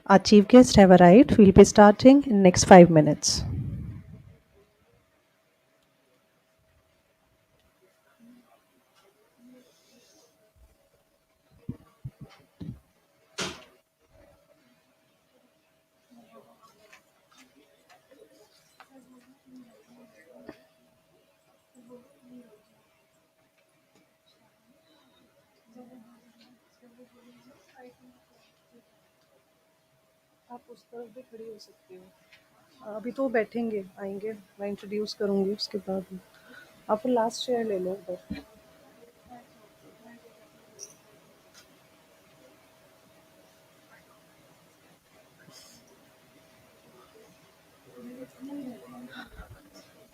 Our chief guests have arrived. We'll be starting in next 5 minutes. आप उस तरफ भी खड़ी हो सकती हो। अभी तो वो बैठेंगे, आएंगे, मैं इंट्रोड्यूस करूंगी उसके बाद। आप लास्ट चेयर ले लो उधर।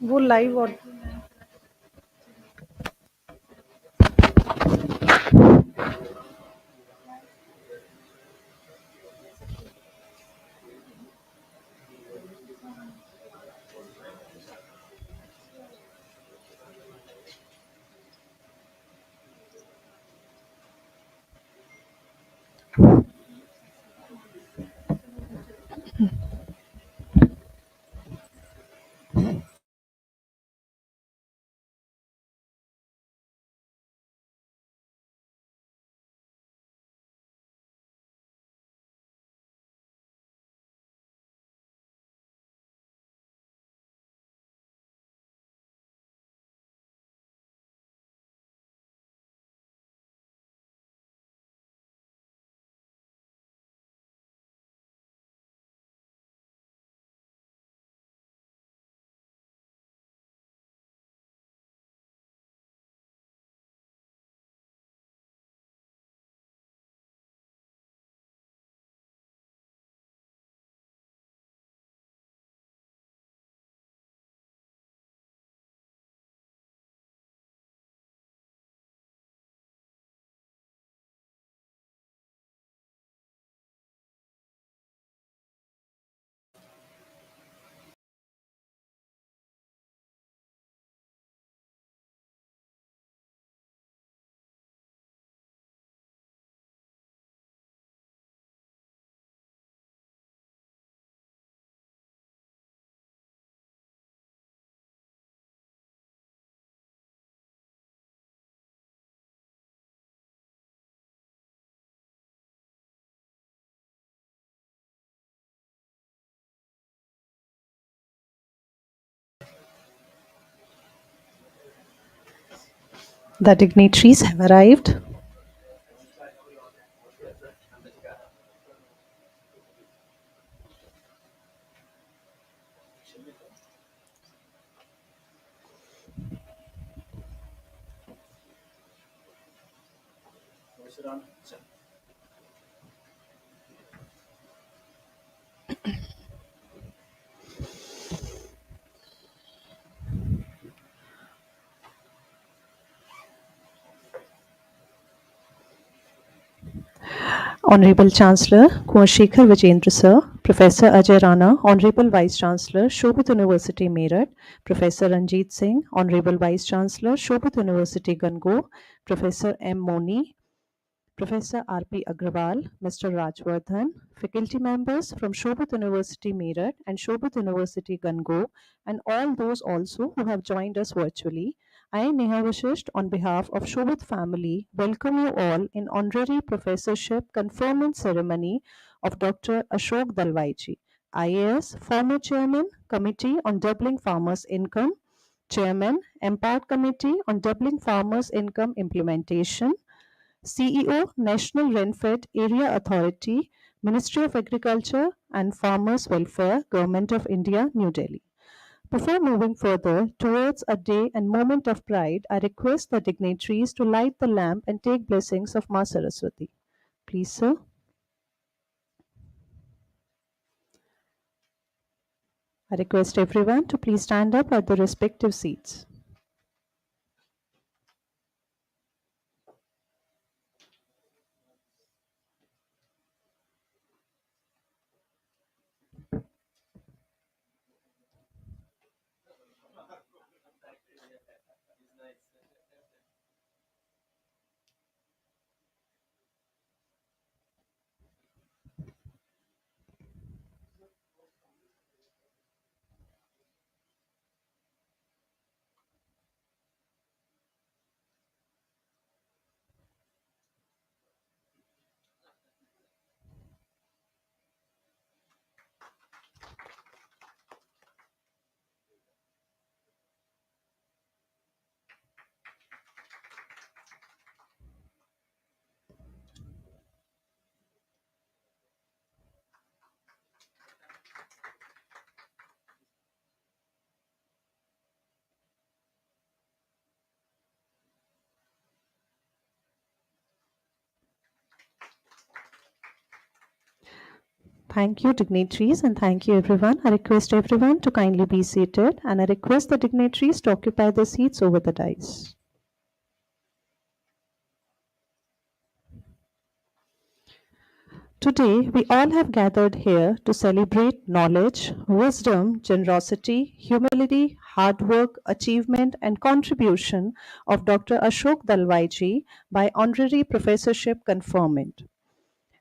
वो लाइव और the dignitaries have arrived. Honorable Chancellor Kumar Vijayendra Sir, Professor Ajay Rana, Honorable Vice Chancellor, Shobit University Meerut, Professor Ranjit Singh, Honorable Vice Chancellor, Shobit University Gango, Professor M. Moni, Professor R.P. Agrawal, Mr. Rajwardhan, faculty members from Shobit University Meerut and Shobit University Gango, and all those also who have joined us virtually, I, Neha Vashisht, on behalf of Shobit family, welcome you all in Honorary Professorship Conferment Ceremony of Dr. Ashok Dalwai, IAS, former Chairman, Committee on Doubling Farmers' Income, Chairman, Empowered Committee on Doubling Farmers' Income Implementation, CEO, National Rainfed Area Authority, Ministry of Agriculture and Farmers Welfare, Government of India, New Delhi. Before moving further towards a day and moment of pride, I request the dignitaries to light the lamp and take blessings of Ma Saraswati. Please, sir. I request everyone to please stand up at the respective seats. Thank you, dignitaries, and thank you, everyone. I request everyone to kindly be seated, and I request the dignitaries to occupy their seats over the dais. Today, we all have gathered here to celebrate knowledge, wisdom, generosity, humility, hard work, achievement, and contribution of Dr. Ashok Dalwai by Honorary Professorship Conferment.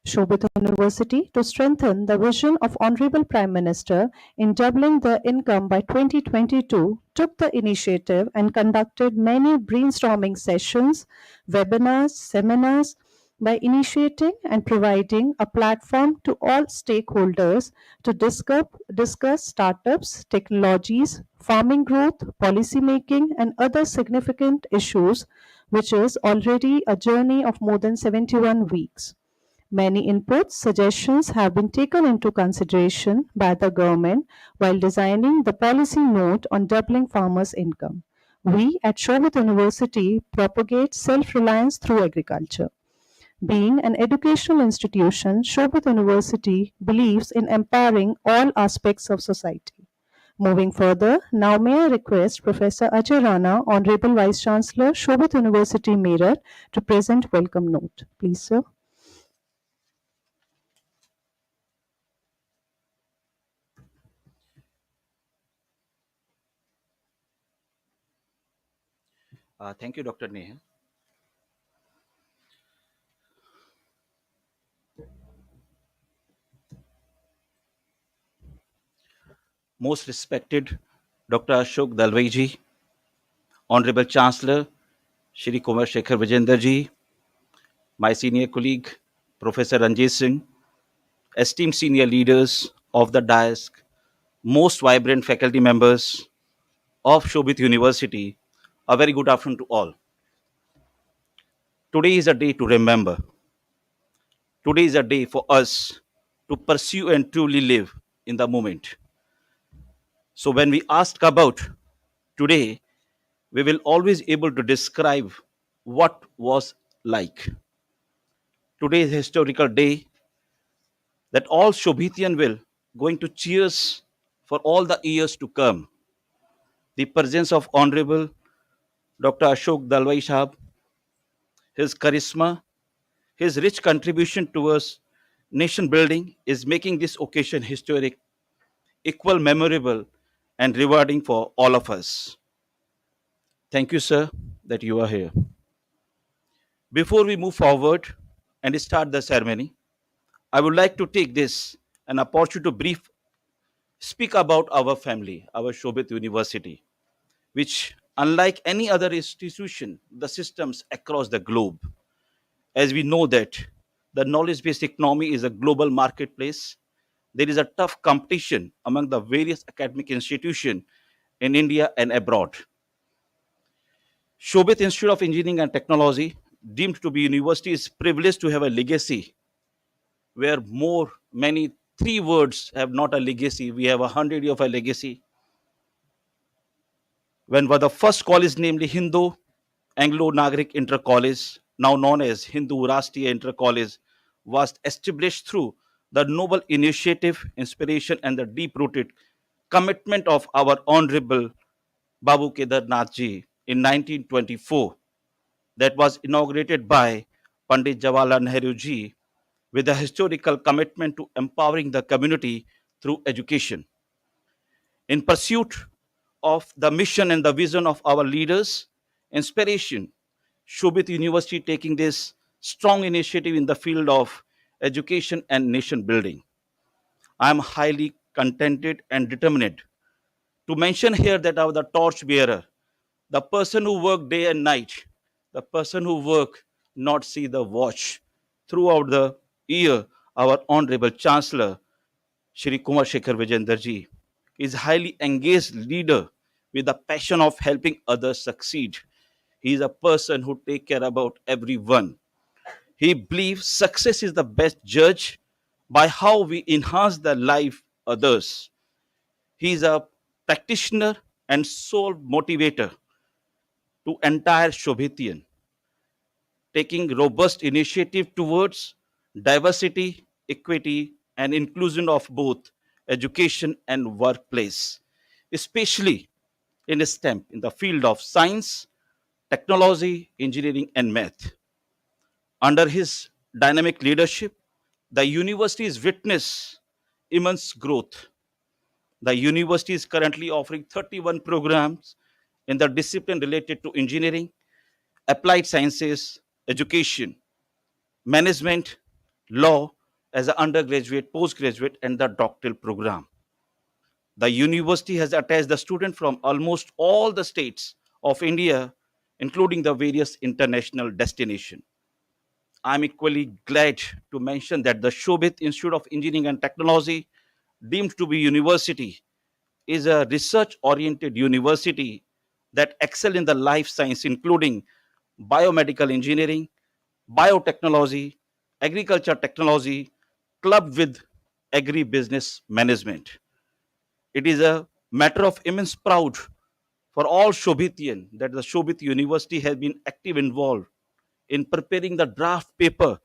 Shobit University to strengthen the vision of Honorable Prime Minister in doubling the income by 2022 took the initiative and conducted many brainstorming sessions, webinars, seminars by initiating and providing a platform to all stakeholders to discuss startups, technologies, farming growth, policy making, and other significant issues, which is already a journey of more than 71 weeks. Many inputs, suggestions have been taken into consideration by the government while designing the policy note on doubling farmers' income. We at Shobit University propagate self reliance through agriculture. Being an educational institution, Shobit University believes in empowering all aspects of society. Moving further, now may I request Professor Ajay Rana, Honorable Vice Chancellor, Shobit University, Meerut, to present welcome note. Please, sir. Thank you, Dr. Neha. Most respected Dr. Ashok Dalwai, Honorable Chancellor Shri Kumar Shekhar Vijender ji, my senior colleague Professor Ranjit Singh, esteemed senior leaders of the dais, most vibrant faculty members of Shobit University, a very good afternoon to all. Today is a day to remember. Today is a day for us to pursue and truly live in the moment. So when we ask about today, we will always able to describe what was like. Today is a historical day that all Shobhitian will going to cheers for all the years to come. The presence of Honorable Dr. Ashok Dalwai Sahab, his charisma, his rich contribution towards nation building is making this occasion historic, equal, memorable, and rewarding for all of us. Thank you, sir, that you are here. Before we move forward and start the ceremony, I would like to take this an opportunity to brief speak about our family, our Shobit University, which, unlike any other institution, the systems across the globe, as we know that the knowledge-based economy is a global marketplace, there is a tough competition among the various academic institutions in India and abroad. Shobit Institute of Engineering and Technology, deemed to be university, is privileged to have a legacy where many three words have not a legacy. We have 100 years of a legacy. When was the first college, namely Hindu Anglo Nagrik Inter College, now known as Hindu Rashtriya Inter College, was established through the noble initiative, inspiration, and the deep rooted commitment of our Honorable Babu Kedarnath ji in 1924, that was inaugurated by Pandit Jawaharlal Nehru ji with a historical commitment to empowering the community through education. In pursuit of the mission and the vision of our leaders, inspiration, Shobit University taking this strong initiative in the field of education and nation building. I am highly contented and determined to mention here that I was the torch bearer, the person who worked day and night, the person who worked not see the watch throughout the year. Our Honorable Chancellor Shri Kumar Shekhar Vijender ji is highly engaged leader with the passion of helping others succeed. He is a person who take care about everyone. He believes success is the best judge by how we enhance the life others. He is a practitioner and soul motivator to entire Shobhitian, taking robust initiative towards diversity, equity, and inclusion of both education and workplace, especially in STEM, in the field of science, technology, engineering, and math. Under his dynamic leadership, the university's witnessed immense growth. The university is currently offering 31 programs in the discipline related to engineering, applied sciences, education, management, law as an undergraduate, postgraduate, and the doctoral program. The university has attached the student from almost all the states of India, including the various international destinations. I'm equally glad to mention that the Shobit Institute of Engineering and Technology, deemed to be university, is a research-oriented university that excel in the life science, including biomedical engineering, biotechnology, agriculture technology, clubbed with agribusiness management. It is a matter of immense pride for all Shobitian that the Shobit University has been active involved in preparing the draft paper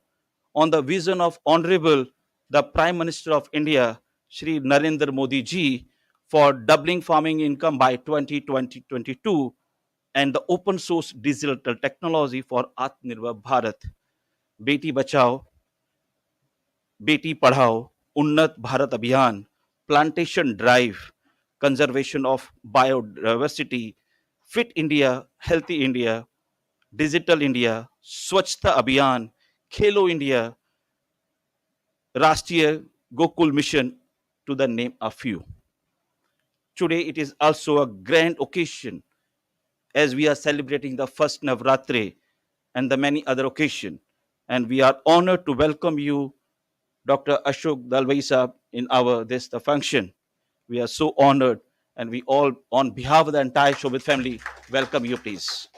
on the vision of Honorable the Prime Minister of India, Shri Narendra Modi ji, for doubling farming income by 2022 and the open source digital technology for Atmanirbhar Bharat, Beti Bachao, Beti Padhao, Unnat Bharat Abhiyan, Plantation Drive, Conservation of Biodiversity, Fit India, Healthy India, Digital India, Swachhta Abhiyan, Khelo India, Rashtriya Gokul Mission, to the name a few. Today it is also a grand occasion as we are celebrating the first Navratri and the many other occasions. And we are honored to welcome you, Dr. Ashok Dalwai Sahab, in our this the function. We are so honored, and we all, on behalf of the entire Shobit family, welcome you, please.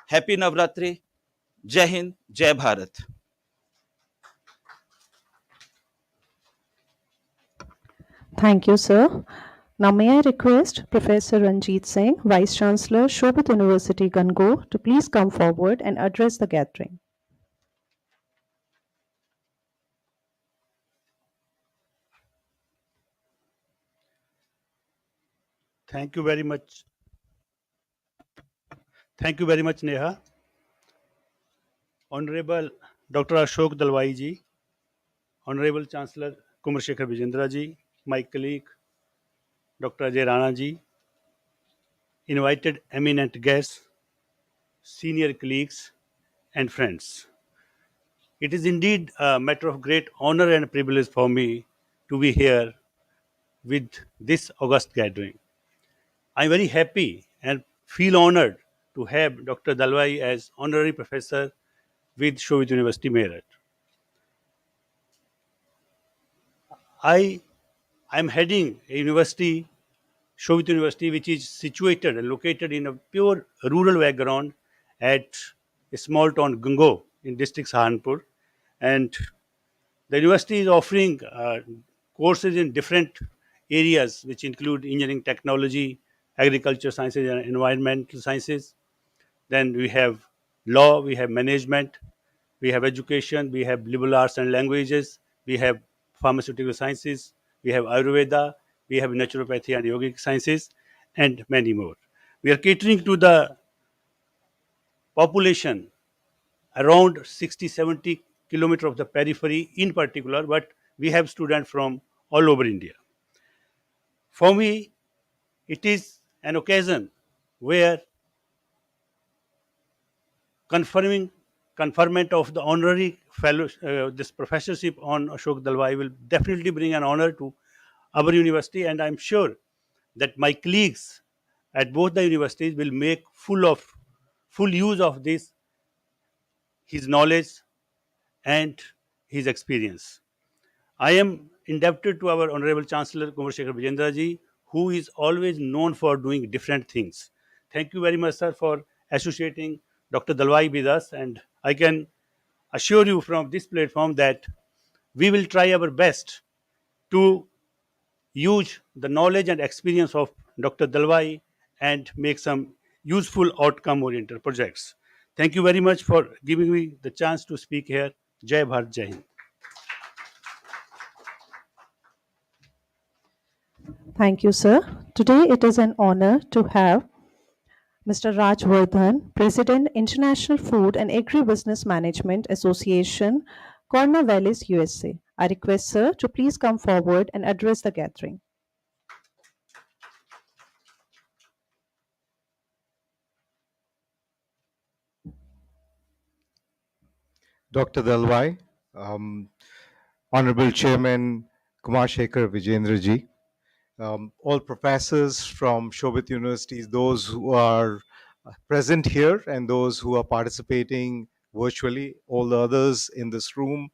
Happy Navratri, Jai Hind, Jai Bharat. Thank you, sir. Now, may I request Professor Ranjit Singh, Vice Chancellor, Shobit University, Gango, to please come forward and address the gathering. Thank you very much. Thank you very much, Neha. Honorable Dr. Ashok Dalwai ji, Honorable Chancellor Kumar Shekhar Vijendra ji, my colleague Dr. Ajay Rana ji, invited eminent guests, senior colleagues, and friends. It is indeed a matter of great honor and privilege for me to be here with this august gathering. I'm very happy and feel honored to have Dr. Dalwai as honorary professor with Shobit University Meerut. I am heading a university, Shobit University, which is situated and located in a pure rural background at a small town Gango in district Sahanpur. And the university is offering courses in different areas, which include engineering, technology, agriculture sciences, and environmental sciences. Then we have law, we have management, we have education, we have liberal arts and languages, we have pharmaceutical sciences, we have Ayurveda, we have naturopathy and yogic sciences, and many more. We are catering to the population around 60, 70 kilometer of the periphery in particular, but we have students from all over India. For me, it is an occasion where confirming conferment of the honorary fellow this professorship on Ashok Dalwai will definitely bring an honor to our university, and I'm sure that my colleagues at both the universities will make full use of this his knowledge and his experience. I am indebted to our Honorable Chancellor Kumar Shekhar Vijendra ji, who is always known for doing different things. Thank you very much, sir, for associating Dr. Dalwai with us, and I can assure you from this platform that we will try our best to use the knowledge and experience of Dr. Dalwai and make some useful outcome oriented projects. Thank you very much for giving me the chance to speak here. Jai Bharat, Jai Hind. Thank you, sir. Today it is an honor to have Mr. Raj Vardhan, President, International Food and Agribusiness Management Association, Cornwallis, USA. I request sir to please come forward and address the gathering. Dr. Dalwai, um, Honorable Chairman Kumar Shekhar Vijendraji, all professors from Shobit universities, those who are present here and those who are participating virtually, all the others in this room,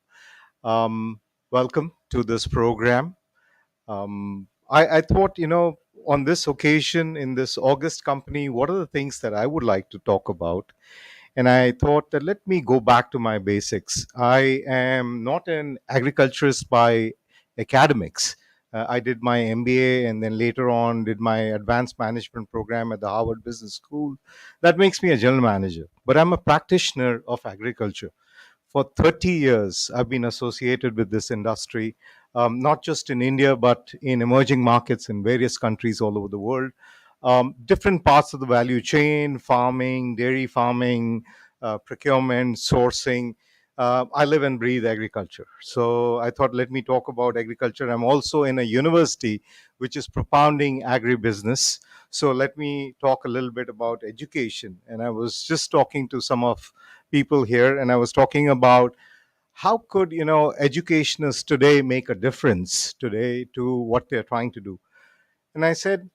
welcome to this program. I thought, on this occasion, in this August company, what are the things that I would like to talk about? And I thought that let me go back to my basics. I am not an agriculturist by academics. I did my MBA and then later on did my advanced management program at the Harvard Business School. That makes me a general manager. But I'm a practitioner of agriculture. For 30 years, I've been associated with this industry, not just in India, but in emerging markets in various countries all over the world. Different parts of the value chain, farming, dairy farming, procurement, sourcing. I live and breathe agriculture. So I thought, let me talk about agriculture. I'm also in a university which is propounding agribusiness. So let me talk a little bit about education. And I was just talking to some of people here, and I was talking about how could educationists today make a difference today to what they're trying to do. And I said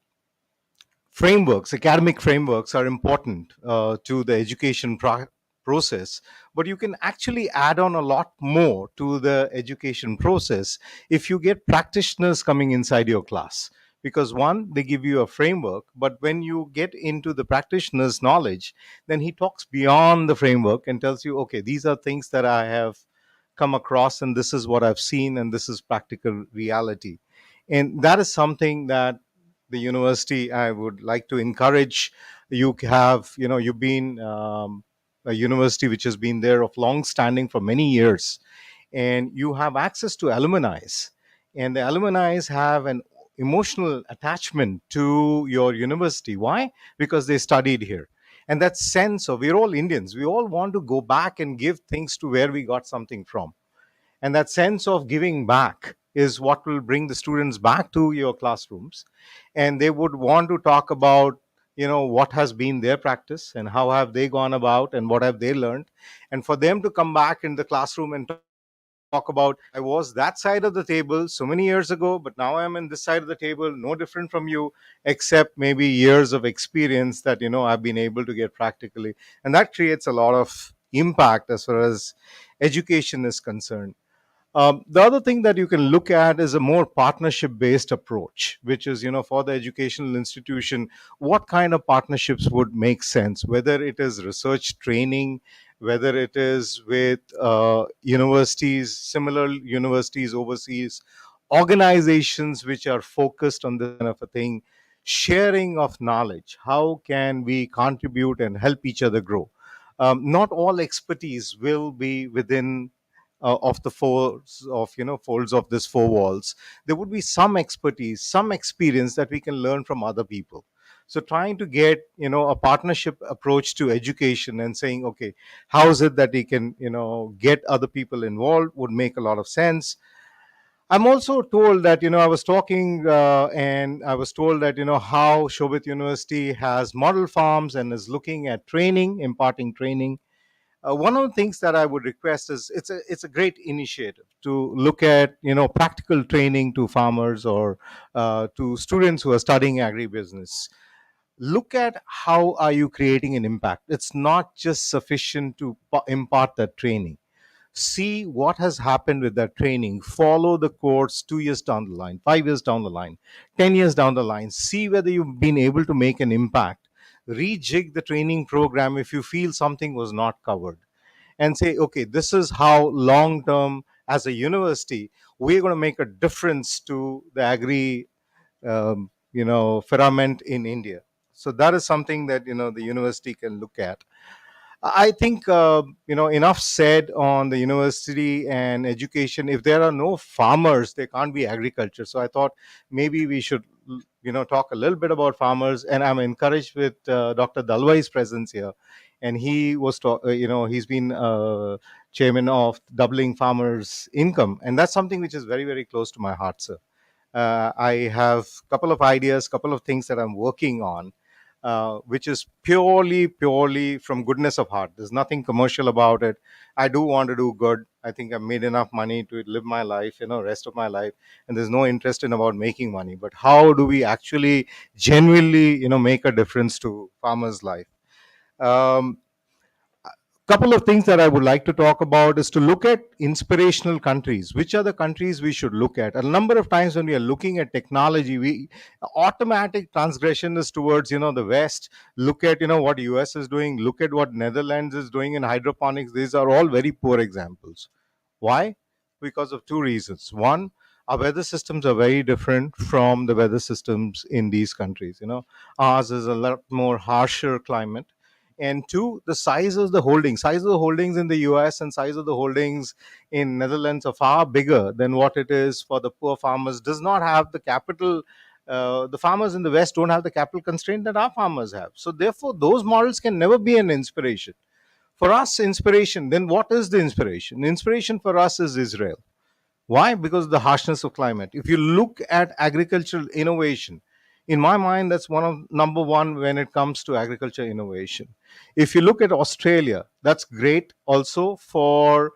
frameworks, academic frameworks are important to the education process, but you can actually add on a lot more to the education process if you get practitioners coming inside your class. Because one, they give you a framework, but when you get into the practitioner's knowledge, then he talks beyond the framework and tells you, okay, these are things that I have come across, and this is what I've seen, and this is practical reality. And that is something that the university, I would like to encourage. You have, you've been a university which has been there of long standing for many years, and you have access to alumni, and the alumni have an emotional attachment to your university. Why? Because they studied here. And that sense of, we're all Indians, we all want to go back and give things to where we got something from. And that sense of giving back is what will bring the students back to your classrooms, and they would want to talk about what has been their practice and how have they gone about and what have they learned, and for them to come back in the classroom and talk about, I was that side of the table so many years ago, but now I'm in this side of the table, no different from you, except maybe years of experience that I've been able to get practically. And that creates a lot of impact as far as education is concerned. The other thing that you can look at is a more partnership based approach, which is, for the educational institution, what kind of partnerships would make sense, whether it is research training, whether it is with universities, similar universities overseas, organizations which are focused on this kind of a thing, sharing of knowledge. How can we contribute and help each other grow? Not all expertise will be within of the folds of this four walls. There would be some expertise, some experience that we can learn from other people. So trying to get a partnership approach to education and saying, okay, how is it that we can get other people involved would make a lot of sense. I'm also told that I was talking and I was told that how Shobit University has model farms and is looking at training, imparting training. One of the things that I would request is, it's a great initiative to look at practical training to farmers or to students who are studying agribusiness. Look at how are you creating an impact. It's not just sufficient to impart that training. See what has happened with that training. Follow the course 2 years down the line, 5 years down the line, 10 years down the line. See whether you've been able to make an impact. Rejig the training program if you feel something was not covered, and say, okay, this is how long term as a university we're going to make a difference to the agri firmament in India. So that is something that the university can look at. I think enough said on the university and education. If there are no farmers, there can't be agriculture. So I thought maybe we should talk a little bit about farmers. And I'm encouraged with Dr. Dalwai's presence here, and he was he's been chairman of doubling farmers' income, and that's something which is very, very close to my heart, sir. I have a couple of ideas, couple of things that I'm working on, which is purely from goodness of heart. There's nothing commercial about it. I do want to do good. I think I've made enough money to live my life, rest of my life, and there's no interest in about making money. But how do we actually genuinely, make a difference to farmers' life? Um, Couple of things that I would like to talk about is to look at inspirational countries. Which are the countries we should look at? A number of times when we are looking at technology, we automatic transgression is towards the West. Look at what US is doing. Look at what Netherlands is doing in hydroponics. These are all very poor examples. Why? Because of two reasons. One, our weather systems are very different from the weather systems in these countries. Ours is a lot more harsher climate. And two, the size of the holdings in the US and size of the holdings in Netherlands are far bigger than what it is for the poor farmers. Does not have the capital. The farmers in the West don't have the capital constraint that our farmers have. So therefore, those models can never be an inspiration for us. Inspiration, then what is the inspiration? Inspiration for us is Israel. Why? Because of the harshness of climate. If you look at agricultural innovation, in my mind, that's one of number one when it comes to agriculture innovation. If you look at Australia, that's great also for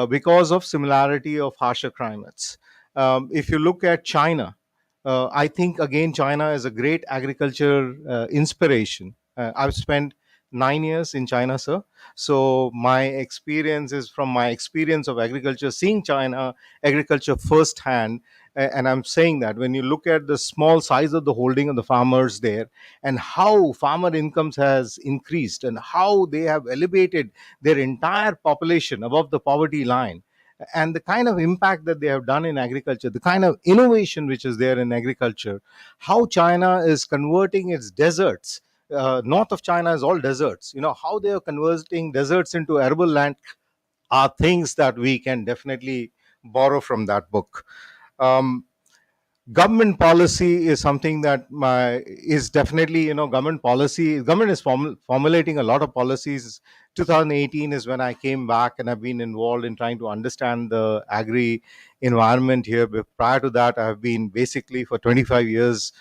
because of similarity of harsher climates. If you look at China, I think again China is a great agriculture inspiration. I've spent 9 years in China, sir. So my experience is from my experience of agriculture, seeing China agriculture firsthand. And I'm saying that when you look at the small size of the holding of the farmers there, and how farmer incomes has increased, and how they have elevated their entire population above the poverty line, and the kind of impact that they have done in agriculture, the kind of innovation which is there in agriculture, how China is converting its deserts. North of China is all deserts. How they are converting deserts into arable land are things that we can definitely borrow from that book. Um, Government policy is something that is definitely, government is formulating a lot of policies. 2018 is when I came back, and I've been involved in trying to understand the agri environment here. But prior to that, I've been basically for 25 years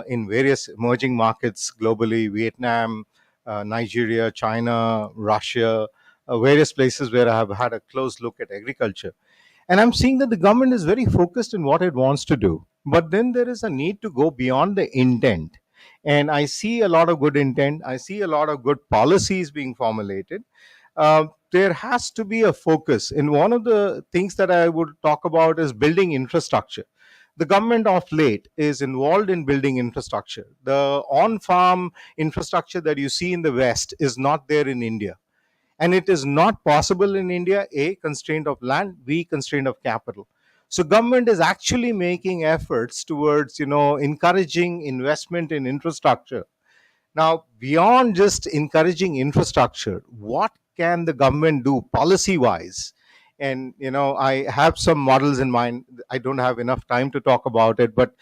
in various emerging markets globally: Vietnam, Nigeria, China, Russia, various places where I have had a close look at agriculture. And I'm seeing that the government is very focused in what it wants to do. But then there is a need to go beyond the intent. And I see a lot of good intent. I see a lot of good policies being formulated. There has to be a focus. And one of the things that I would talk about is building infrastructure. The government of late is involved in building infrastructure. The on farm infrastructure that you see in the West is not there in India, and it is not possible in India. A, constraint of land; B, constraint of capital. So government is actually making efforts towards encouraging investment in infrastructure. Now, beyond just encouraging infrastructure, what can the government do policy wise? And I have some models in mind. I don't have enough time to talk about it, but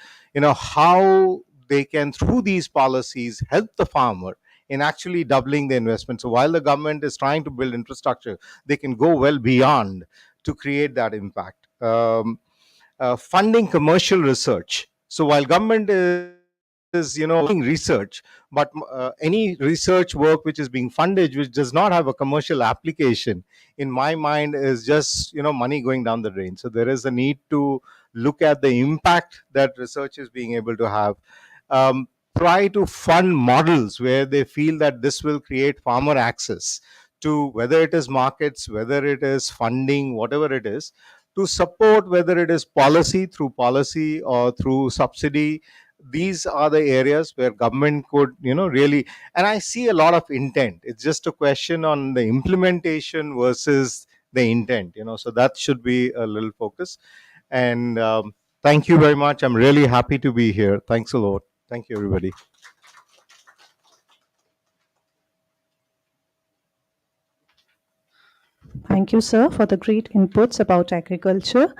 how they can, through these policies, help the farmer in actually doubling the investment. So while the government is trying to build infrastructure, they can go well beyond to create that impact. Funding commercial research. So while government is funding research, but any research work which is being funded which does not have a commercial application, in my mind, is just money going down the drain. So there is a need to look at the impact that research is being able to have. um, Try to fund models where they feel that this will create farmer access to, whether it is markets, whether it is funding, whatever it is, to support, whether it is policy, through policy or through subsidy. These are the areas where government could really, and I see a lot of intent. It's just a question on the implementation versus the intent. So that should be a little focus. And thank you very much. I'm really happy to be here. Thanks a lot. Thank you, everybody. Thank you, sir, for the great inputs about agriculture.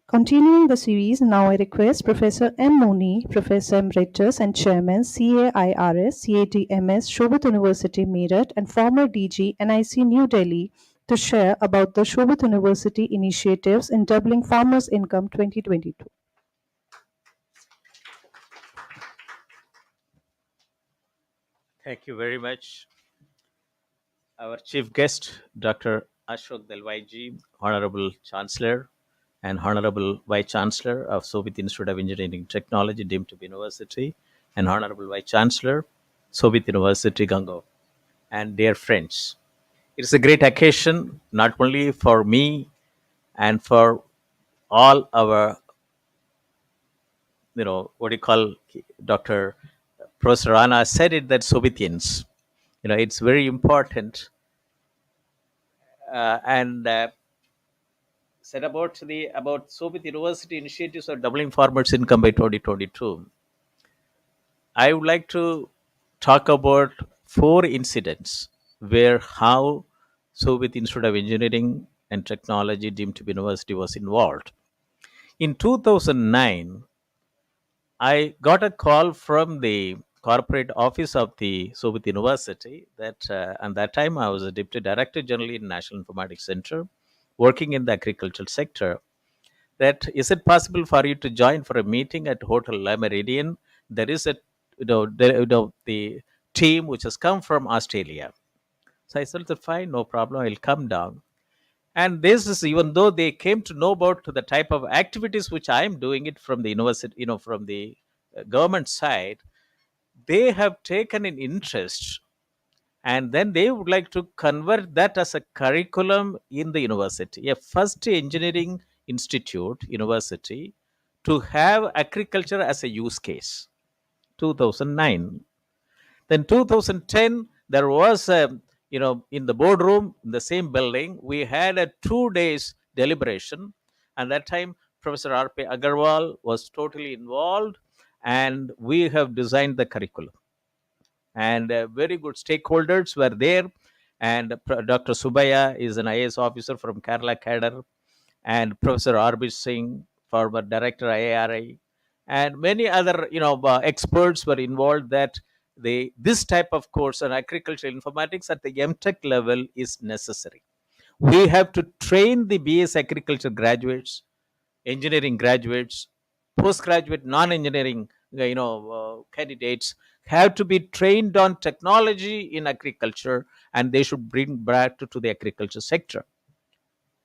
Continuing the series, now I request Professor M. Moni, Professor Emeritus and Chairman, CAIRS, CADMS, Shobit University, Meerut, and former DG, NIC, New Delhi, to share about the Shobit University initiatives in doubling farmers' income 2022. Thank you very much. Our chief guest, Dr. Ashok Dalwai ji, Honorable Chancellor and Honorable Vice Chancellor of Soviet Institute of Engineering Technology, deemed to be university, and Honorable Vice Chancellor, Soviet University, Gango, and dear friends. It's a great occasion, not only for me and for all our, what do you call, Dr. Professor Rana said it, that Sovietians, it's very important. And said about Soviet University initiatives of doubling farmers' income by 2022. I would like to talk about 4 incidents where how Soviet Institute of Engineering and Technology, deemed to be university, was involved. In 2009, I got a call from the corporate office of the Soviet University that at that time I was a deputy director general in National Informatics Center, working in the agricultural sector. That is it possible for you to join for a meeting at Hotel La Meridian? There is the team which has come from Australia. So I said, fine, no problem, I'll come down. And this is even though they came to know about the type of activities which I am doing it from the university, from the government side, they have taken an interest, and then they would like to convert that as a curriculum in the university, a first engineering institute university to have agriculture as a use case. 2009. Then 2010, there was a, in the boardroom in the same building, we had a 2 days deliberation. And that time, Professor R.P. Agarwal was totally involved, and we have designed the curriculum. And very good stakeholders were there. And Dr. Subaya is an IAS officer from Kerala cadre, and Professor Arbis Singh, former director IARI, and many other experts were involved. That this type of course on agricultural informatics at the MTech level is necessary. We have to train the BS agriculture graduates, engineering graduates, postgraduate non-engineering candidates have to be trained on technology in agriculture, and they should bring back to the agriculture sector.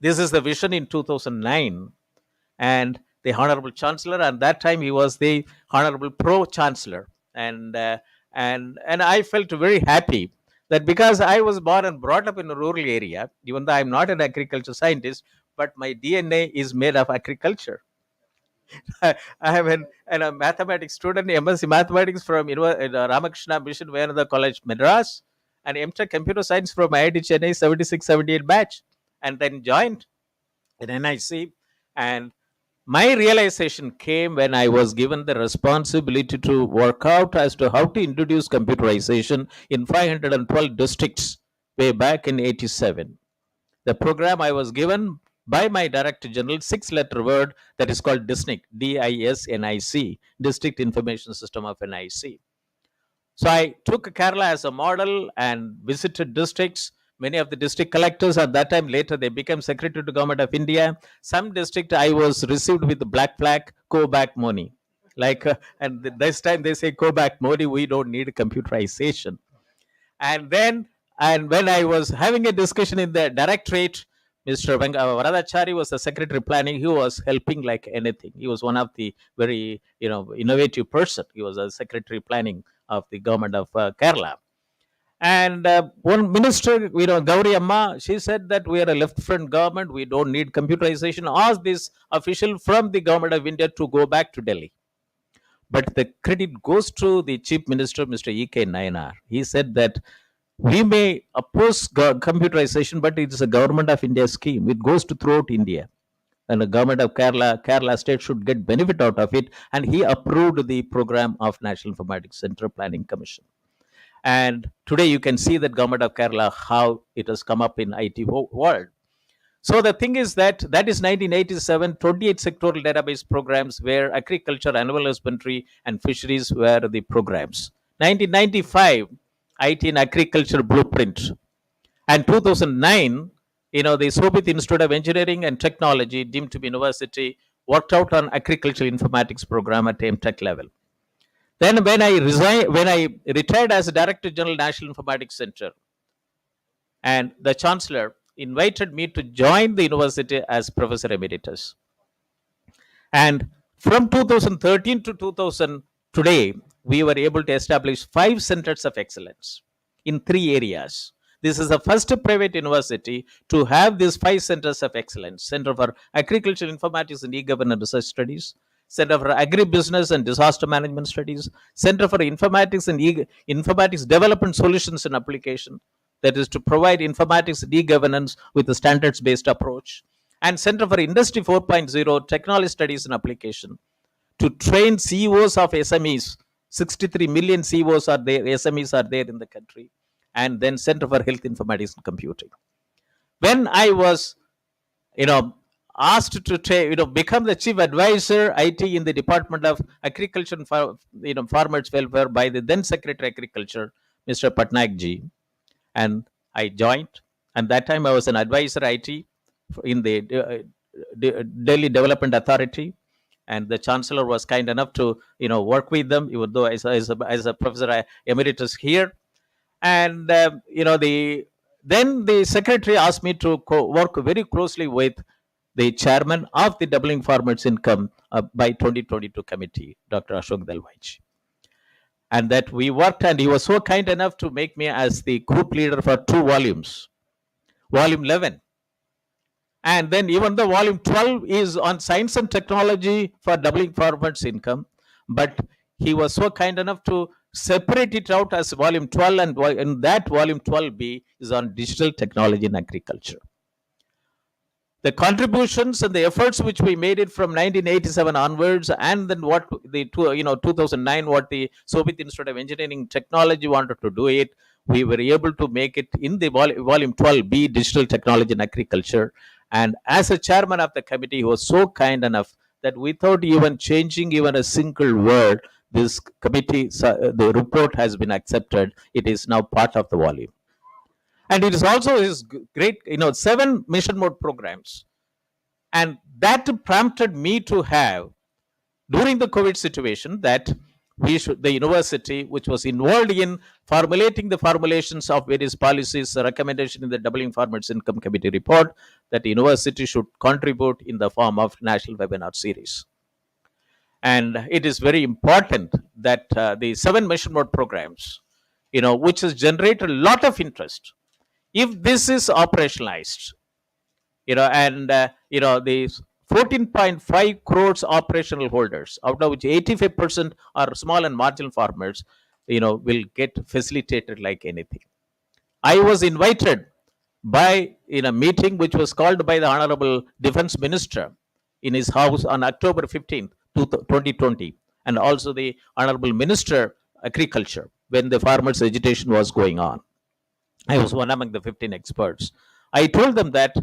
This is the vision in 2009. And the Honorable Chancellor, and that time he was the Honorable Pro Chancellor. And I felt very happy that because I was born and brought up in a rural area, even though I'm not an agriculture scientist, but my DNA is made of agriculture. I am a mathematics student, MSc Mathematics from Ramakrishna Mission Vivekananda College, Madras, and MTech Computer Science from IIT Chennai 76-78 batch, and then joined in NIC. And my realization came when I was given the responsibility to work out as to how to introduce computerization in 512 districts way back in 87. The program I was given by my Director General, 6-letter word that is called DISNIC, DISNIC, District Information System of NIC. So I took Kerala as a model and visited districts. Many of the district collectors at that time, later they became Secretary to Government of India. Some district I was received with the black flag, go back money. And this time they say, go back money, we don't need computerization. And when I was having a discussion in the directorate, Mr. Varadachari was the secretary planning. He was helping like anything. He was one of the very innovative person. He was a secretary planning of the government of Kerala. And one minister, Gauri Amma, she said that we are a left front government. We don't need computerization. Ask this official from the government of India to go back to Delhi. But the credit goes to the chief minister, Mr. E.K. Nayanar. He said that we may oppose computerization, but it is a government of India scheme. It goes to throughout India. And the government of Kerala state should get benefit out of it. And he approved the program of National Informatics Center Planning Commission. And today you can see that government of Kerala, how it has come up in IT world. So the thing is that is 1987, 28 sectoral database programs where agriculture, animal husbandry, and fisheries were the programs. 1995, IT and agriculture blueprint. And 2009, the Sobit Institute of Engineering and Technology, deemed to be university, worked out on agricultural informatics program at MTech level. Then when I retired as Director General National Informatics Center, and the Chancellor invited me to join the university as Professor Emeritus. And from 2013 to 2000, today, we were able to establish 5 centers of excellence in 3 areas. This is the first private university to have these 5 centers of excellence: Center for Agricultural Informatics and E-Governance Research Studies, Center for Agribusiness and Disaster Management Studies, Center for Informatics and Informatics Development Solutions and Application, that is to provide informatics and e-governance with a standards-based approach, and Center for Industry 4.0 Technology Studies and Application, to train CEOs of SMEs. 63 million CEOs are there, SMEs are there in the country, and then Center for Health Informatics and Computing. When I was, asked to become the chief advisor IT in the Department of Agriculture and Farmers Welfare by the then Secretary Agriculture, Mr. Patnaik ji, and I joined. And that time I was an advisor IT in the Delhi Development Authority, and the Chancellor was kind enough to work with them, even though as a Professor Emeritus here. And then the Secretary asked me to work very closely with the Chairman of the Doubling Farmers' Income by 2022 Committee, Dr. Ashok Dalwai. And that we worked, and he was so kind enough to make me as the group leader for 2 volumes, volume 11. And then even the volume 12 is on science and technology for doubling farmers' income. But he was so kind enough to separate it out as volume 12, and in that volume 12B is on digital technology in agriculture. The contributions and the efforts which we made it from 1987 onwards, and then what the 2009, what the Soviet Institute of Engineering Technology wanted to do it, we were able to make it in the volume 12B, digital technology in agriculture. And as a chairman of the committee, he was so kind enough that without even changing even a single word, this committee, the report has been accepted. It is now part of the volume. And it is also his great, 7 mission mode programs. And that prompted me to have, during the COVID situation, that the university, which was involved in formulating the formulations of various policies, recommendation in the Doubling Farmers' Income Committee report, that the university should contribute in the form of national webinar series. And it is very important that the 7 mission mode programs, which has generated a lot of interest, if this is operationalized, and the 14.5 crores operational holders, out of which 85% are small and marginal farmers, will get facilitated like anything. I was invited in a meeting which was called by the Honorable Defense Minister in his house on October 15th, 2020, and also the Honorable Minister Agriculture, when the farmers' agitation was going on. I was one among the 15 experts. I told them that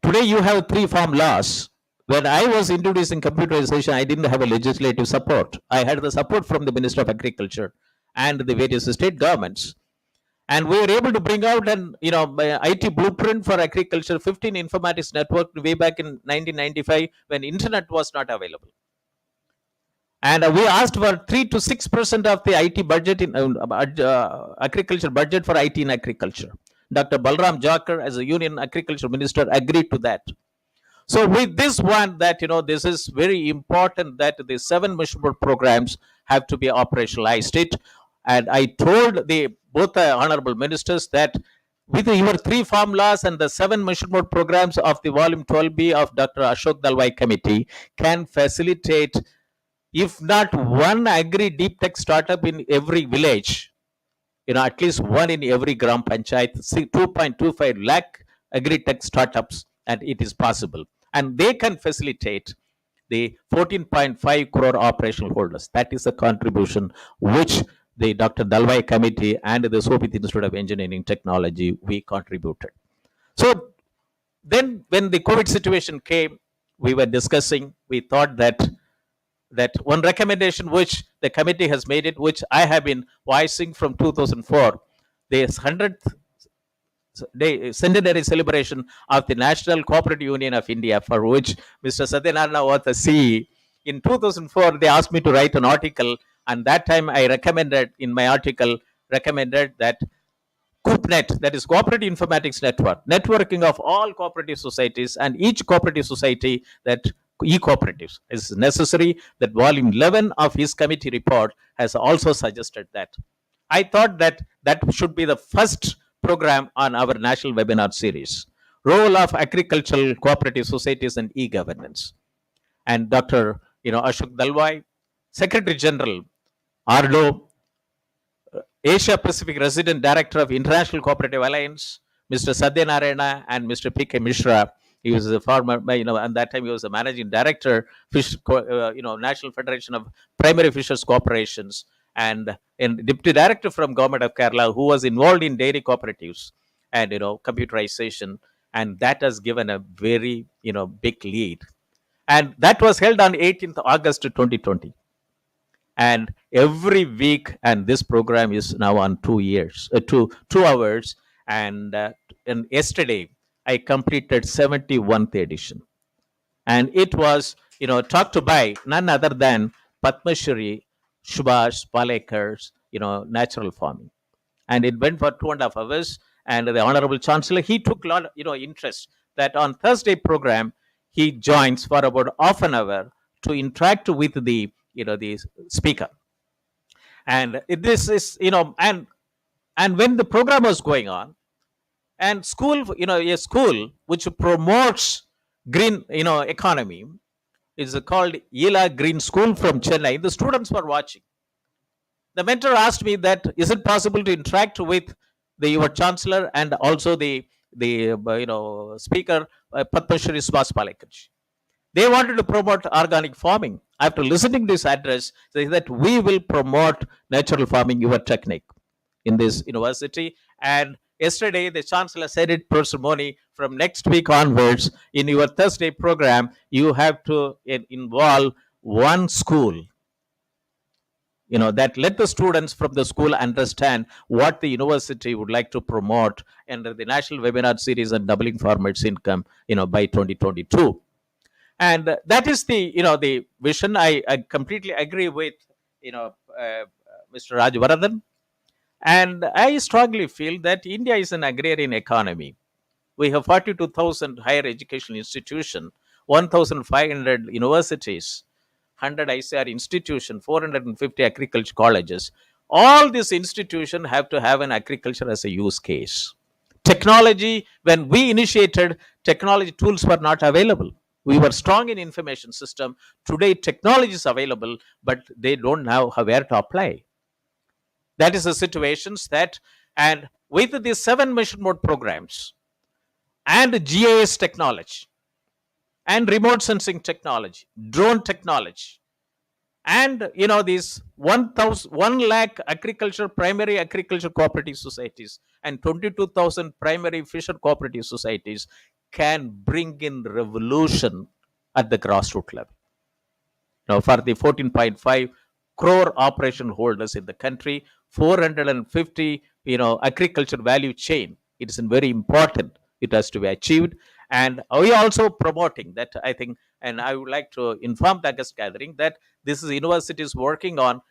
today you have 3 farm laws. When I was introducing computerization, I didn't have a legislative support. I had the support from the Minister of Agriculture and the various state governments. And we were able to bring out an IT blueprint for agriculture, 15 informatics network way back in 1995 when internet was not available. And we asked for 3 to 6% of the IT budget in agriculture budget for IT in agriculture. Dr. Balram Jakar, as a Union Agriculture Minister, agreed to that. So with this one, that this is very important that the 7 mission mode programs have to be operationalized. And I told both the honorable ministers that with your 3 farm laws and the 7 mission mode programs of the volume 12B of Dr. Ashok Dalwai committee can facilitate, if not one agri deep tech startup in every village, at least one in every gram panchayat, 2.25 lakh agri tech startups, and it is possible. And they can facilitate the 14.5 crore operational holders. That is a contribution which the Dr. Dalwai Committee and the Soviet Institute of Engineering Technology, we contributed. So then when the COVID situation came, we were discussing, we thought that one recommendation which the committee has made it, which I have been voicing from 2004, the 100th day centenary celebration of the National Cooperative Union of India, for which Mr. Satyanarayana was the CE. In 2004, they asked me to write an article, and that time I recommended in my article that CoopNet, that is Cooperative Informatics Network, networking of all cooperative societies, and each cooperative society, that e-cooperatives is necessary. That volume 11 of his committee report has also suggested that. I thought that should be the first program on our national webinar series, role of agricultural cooperative societies and e-governance. And Dr. Ashok Dalwai, Secretary General, Ardo, Asia Pacific Resident Director of International Cooperative Alliance, Mr. Satyanarayana, and Mr. P.K. Mishra. He was a former, and that time he was the managing director, National Federation of Primary Fishers Corporations, and deputy director from Government of Kerala, who was involved in dairy cooperatives and computerization, and that has given a very big lead. And that was held on 18th August 2020. And every week, and this program is now on 2 hours, and yesterday I completed 71th edition, and it was talked by none other than Padma Shri Subhash Palekar's natural farming, and it went for 2.5 hours. And the Honorable Chancellor, he took a lot of interest that on Thursday program he joins for about half an hour to interact with the the speaker. And this is and when the program was going on, and school a school which promotes green economy is called Yela Green School from Chennai. The students were watching. The mentor asked me that is it possible to interact with your chancellor and also the speaker, Padma Shri Subhash Palekarji. They wanted to promote organic farming. After listening to this address, they said that we will promote natural farming, your technique, in this university. And yesterday, the chancellor said it, Professor Moni, from next week onwards, in your Thursday program, you have to involve one school. That let the students from the school understand what the university would like to promote under the national webinar series on doubling farmers' income, by 2022. And that is the the vision. I completely agree with Mr. Rajavaradhan, and I strongly feel that India is an agrarian economy. We have 42,000 higher education institutions, 1,500 universities, 100 ICR institutions, 450 agriculture colleges. All these institutions have to have an agriculture as a use case. Technology, when we initiated, technology tools were not available. We were strong in information system. Today, technology is available, but they don't know where to apply. That is the situations that, and with the 7 mission mode programs and GIS technology and remote sensing technology, drone technology, and these 1 lakh primary agriculture cooperative societies and 22,000 primary fisher cooperative societies can bring in revolution at the grassroots level. Now, for the 14.5 crore operation holders in the country, 450 agriculture value chain, it is very important. It has to be achieved. And we are also promoting that, I think, and I would like to inform the August gathering that this is universities working on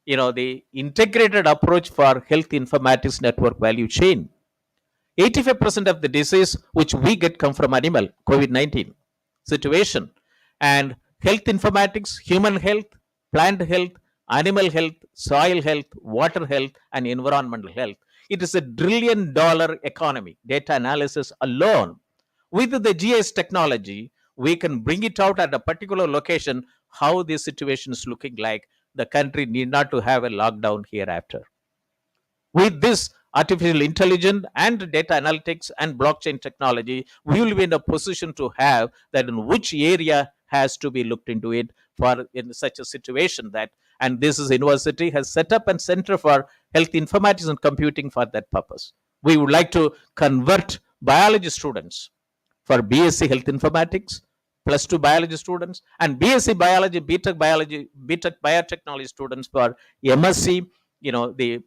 the integrated approach for health informatics network value chain. 85% of the disease which we get come from animal, COVID-19 situation, and health informatics, human health, plant health, animal health, soil health, water health, and environmental health. It is $1 trillion economy. Data analysis alone. With the GIS technology, we can bring it out at a particular location, how the situation is looking like. The country need not to have a lockdown hereafter. With this artificial intelligence and data analytics and blockchain technology, we will be in a position to have that in which area has to be looked into it for in such a situation that And this is university has set up a center for health informatics and computing for that purpose. We would like to convert biology students for BSc Health Informatics, plus two biology students, and BSc Biology, BTech Biotechnology students for MSc, the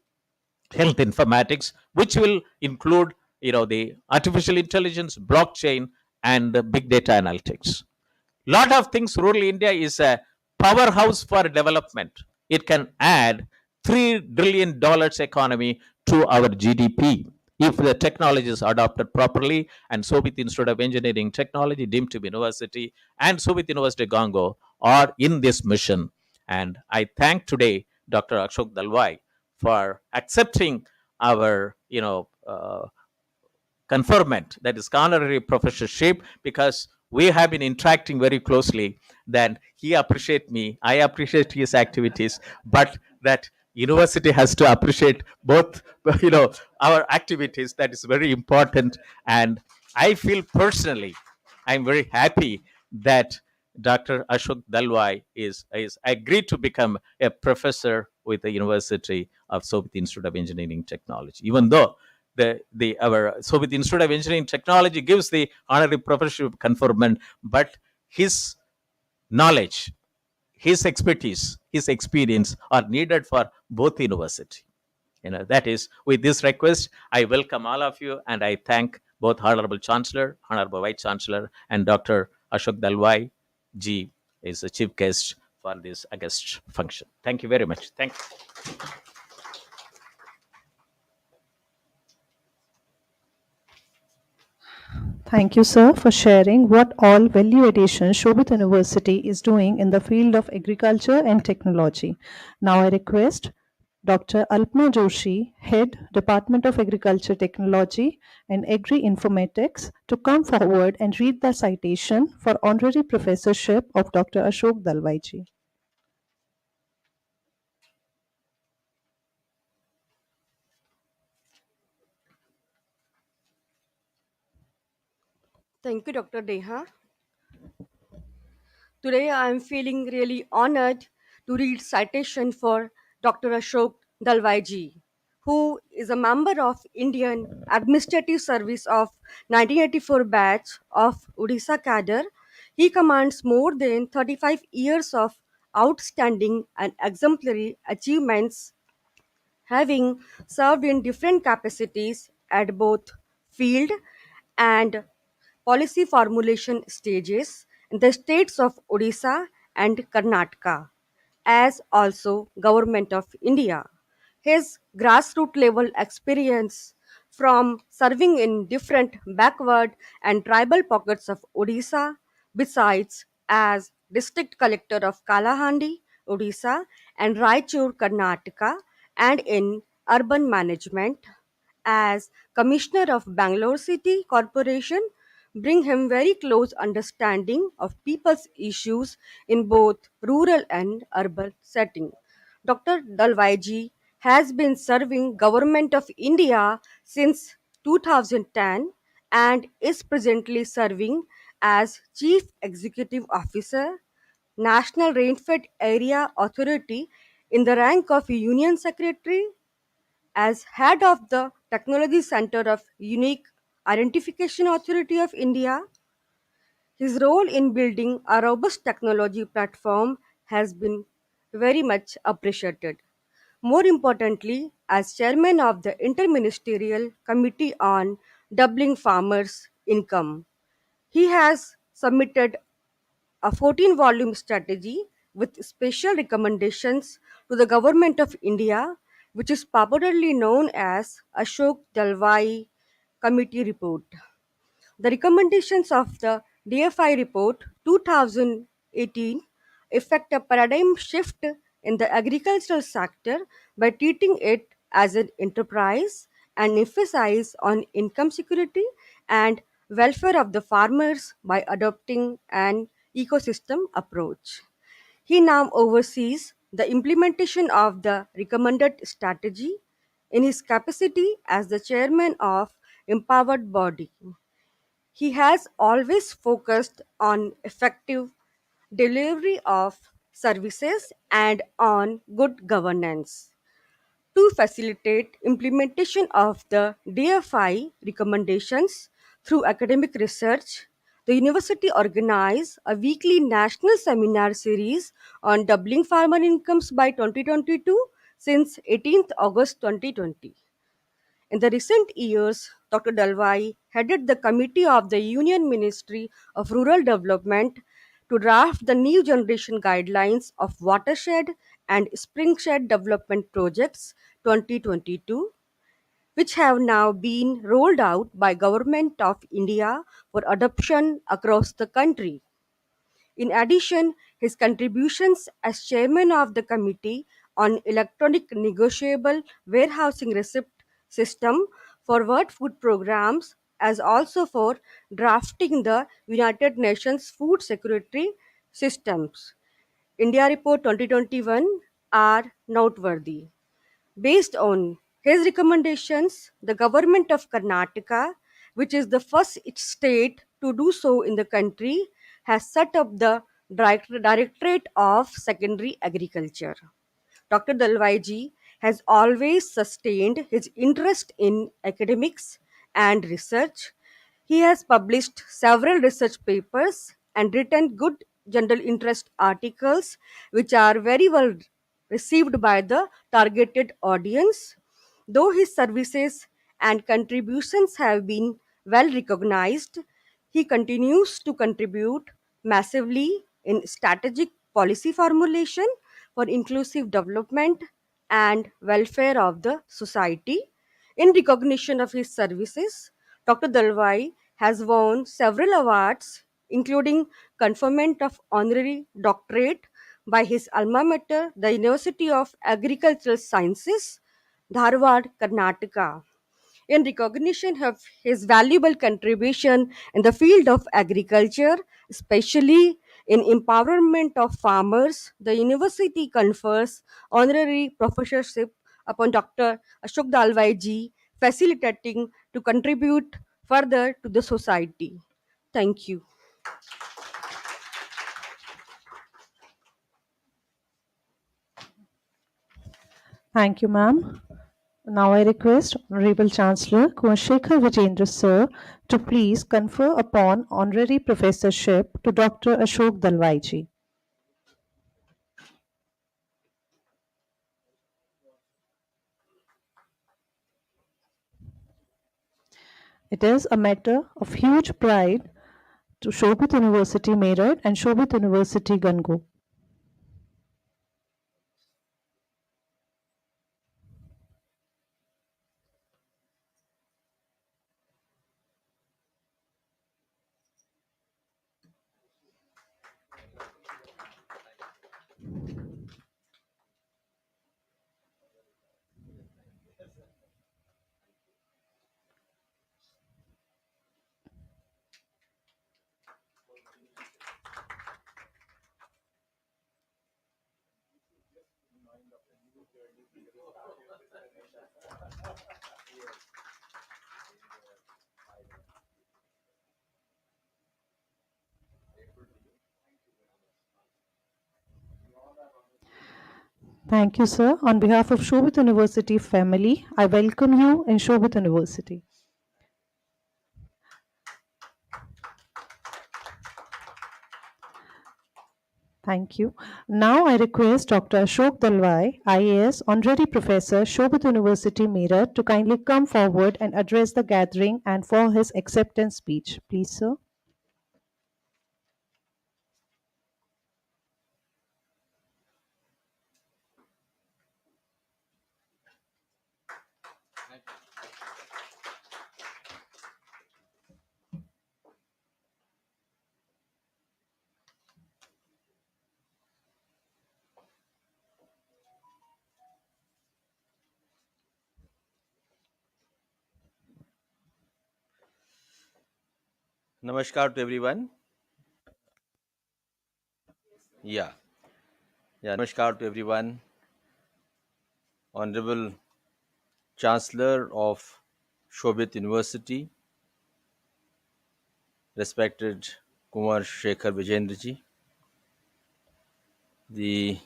Health Informatics, which will include, the artificial intelligence, blockchain, and big data analytics. Lot of things. Rural India is a powerhouse for development. It can add $3 trillion economy to our GDP if the technology is adopted properly. And Soviet Institute of Engineering Technology, deemed to be university, and Soviet University Gango are in this mission. And I thank today Dr. Ashok Dalwai for accepting our conferment, that is honorary professorship, because we have been interacting very closely. Then he appreciate me, I appreciate his activities, but that university has to appreciate both our activities. That is very important. And I feel personally, I'm very happy that Dr. Ashok Dalwai is agreed to become a professor with the University of Soviet Institute of Engineering Technology, even though our Soviet Institute of Engineering Technology gives the honorary professorship conferment, but his knowledge, his expertise, his experience are needed for both university. That is, with this request, I welcome all of you, and I thank both Honorable Chancellor, Honorable Vice Chancellor, and Dr. Ashok Dalwai ji is the chief guest for this August function. Thank you very much. Thank you. Thank you, sir, for sharing what all value addition Shobit University is doing in the field of agriculture and technology. Now I request Dr. Alpna Joshi, Head, Department of Agriculture Technology and Agri-Informatics, to come forward and read the citation for Honorary Professorship of Dr. Ashok Dalwai ji. Thank you, Dr. Deha. Today I am feeling really honored to read citation for Dr. Ashok Dalwai ji, who is a member of Indian Administrative Service of 1984 batch of Odisha cadre. He commands more than 35 years of outstanding and exemplary achievements, having served in different capacities at both field and policy formulation stages in the states of Odisha and Karnataka, as also Government of India. His grassroots level experience from serving in different backward and tribal pockets of Odisha, besides as district collector of Kalahandi, Odisha, and Raichur, Karnataka, and in urban management as commissioner of Bangalore City Corporation, bring him very close understanding of people's issues in both rural and urban setting. Dr. Dalwaiji has been serving Government of India since 2010 and is presently serving as Chief Executive Officer, National Rainfed Area Authority, in the rank of Union Secretary, as head of the Technology Center of Unique Identification Authority of India. His role in building a robust technology platform has been very much appreciated. More importantly, as chairman of the Interministerial Committee on Doubling Farmers' Income, he has submitted a 14-volume strategy with special recommendations to the Government of India, which is popularly known as Ashok Dalwai Committee Report. The recommendations of the DFI Report 2018 effect a paradigm shift in the agricultural sector by treating it as an enterprise and emphasize on income security and welfare of the farmers by adopting an ecosystem approach. He now oversees the implementation of the recommended strategy in his capacity as the chairman of empowered body. He has always focused on effective delivery of services, and on good governance. To facilitate implementation of the DFI recommendations through academic research, the university organized a weekly national seminar series on doubling farmer incomes by 2022 since 18th August 2020. In the recent years, Dr. Dalwai headed the committee of the Union Ministry of Rural Development to draft the new generation guidelines of watershed and springshed development projects 2022, which have now been rolled out by Government of India for adoption across the country. In addition, his contributions as chairman of the Committee on Electronic Negotiable Warehousing Receipt System for World Food Programs, as also for drafting the United Nations Food Security Systems India Report 2021 are noteworthy. Based on his recommendations, the government of Karnataka, which is the first state to do so in the country, has set up the Directorate of Secondary Agriculture. Dr. Dalvaiji has always sustained his interest in academics and research. He has published several research papers and written good general interest articles, which are very well received by the targeted audience. Though his services and contributions have been well recognized, he continues to contribute massively in strategic policy formulation for inclusive development and welfare of the society. In recognition of his services, Dr. Dalwai has won several awards, including conferment of honorary doctorate by his alma mater, the University of Agricultural Sciences, Dharwad, Karnataka, in recognition of his valuable contribution in the field of agriculture, especially in empowerment of farmers. The university confers honorary professorship upon Dr. Ashok Dalwai ji, facilitating to contribute further to the society. Thank you. Thank you, ma'am. Now I request Honorable Chancellor Kumar Vijendra Sir to please confer upon Honorary Professorship to Dr. Ashok Dalwai ji. It is a matter of huge pride to Shobit University Meerut and Shobit University Gango. Thank you, sir. On behalf of Shobit University family, I welcome you in Shobit University. Thank you. Now I request Dr. Ashok Dalwai, IAS, Honorary Professor, Shobit University, Meerut, to kindly come forward and address the gathering and for his acceptance speech. Please, sir. Namaskar to everyone. Yeah, Namaskar to everyone. Honorable Chancellor of Shobit University, respected Kumar Shekhar Vijendraji, the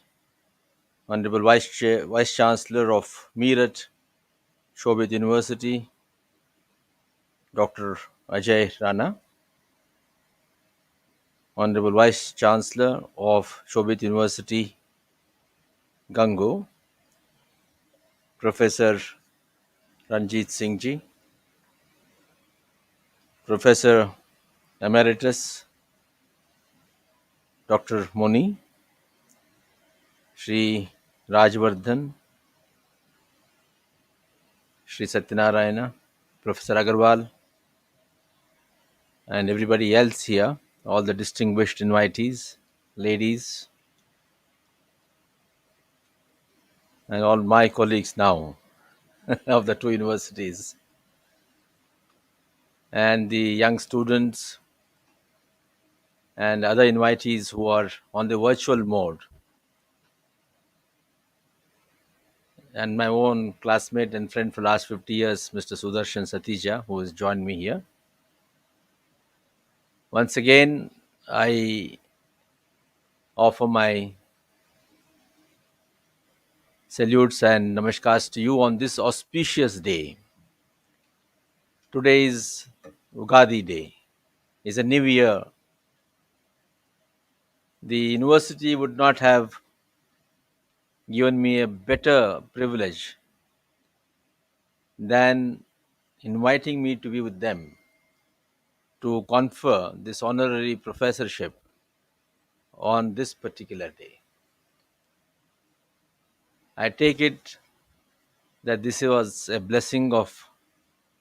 Honorable Vice Chancellor of Meerut, Shobit University, Dr. Ajay Rana, Honorable Vice Chancellor of Shobit University, Gango, Professor Ranjit Singh Ji, Professor Emeritus Dr. Moni, Shri Rajvardhan, Shri Satyanarayana, Professor Agarwal, and everybody else here, all the distinguished invitees, ladies, and all my colleagues now of the two universities, and the young students and other invitees who are on the virtual mode, and my own classmate and friend for last 50 years, Mr. Sudarshan Satija, who has joined me here. Once again, I offer my salutes and namaskars to you on this auspicious day. Today is Ugadi Day. It's a new year. The university would not have given me a better privilege than inviting me to be with them to confer this honorary professorship on this particular day. I take it that this was a blessing of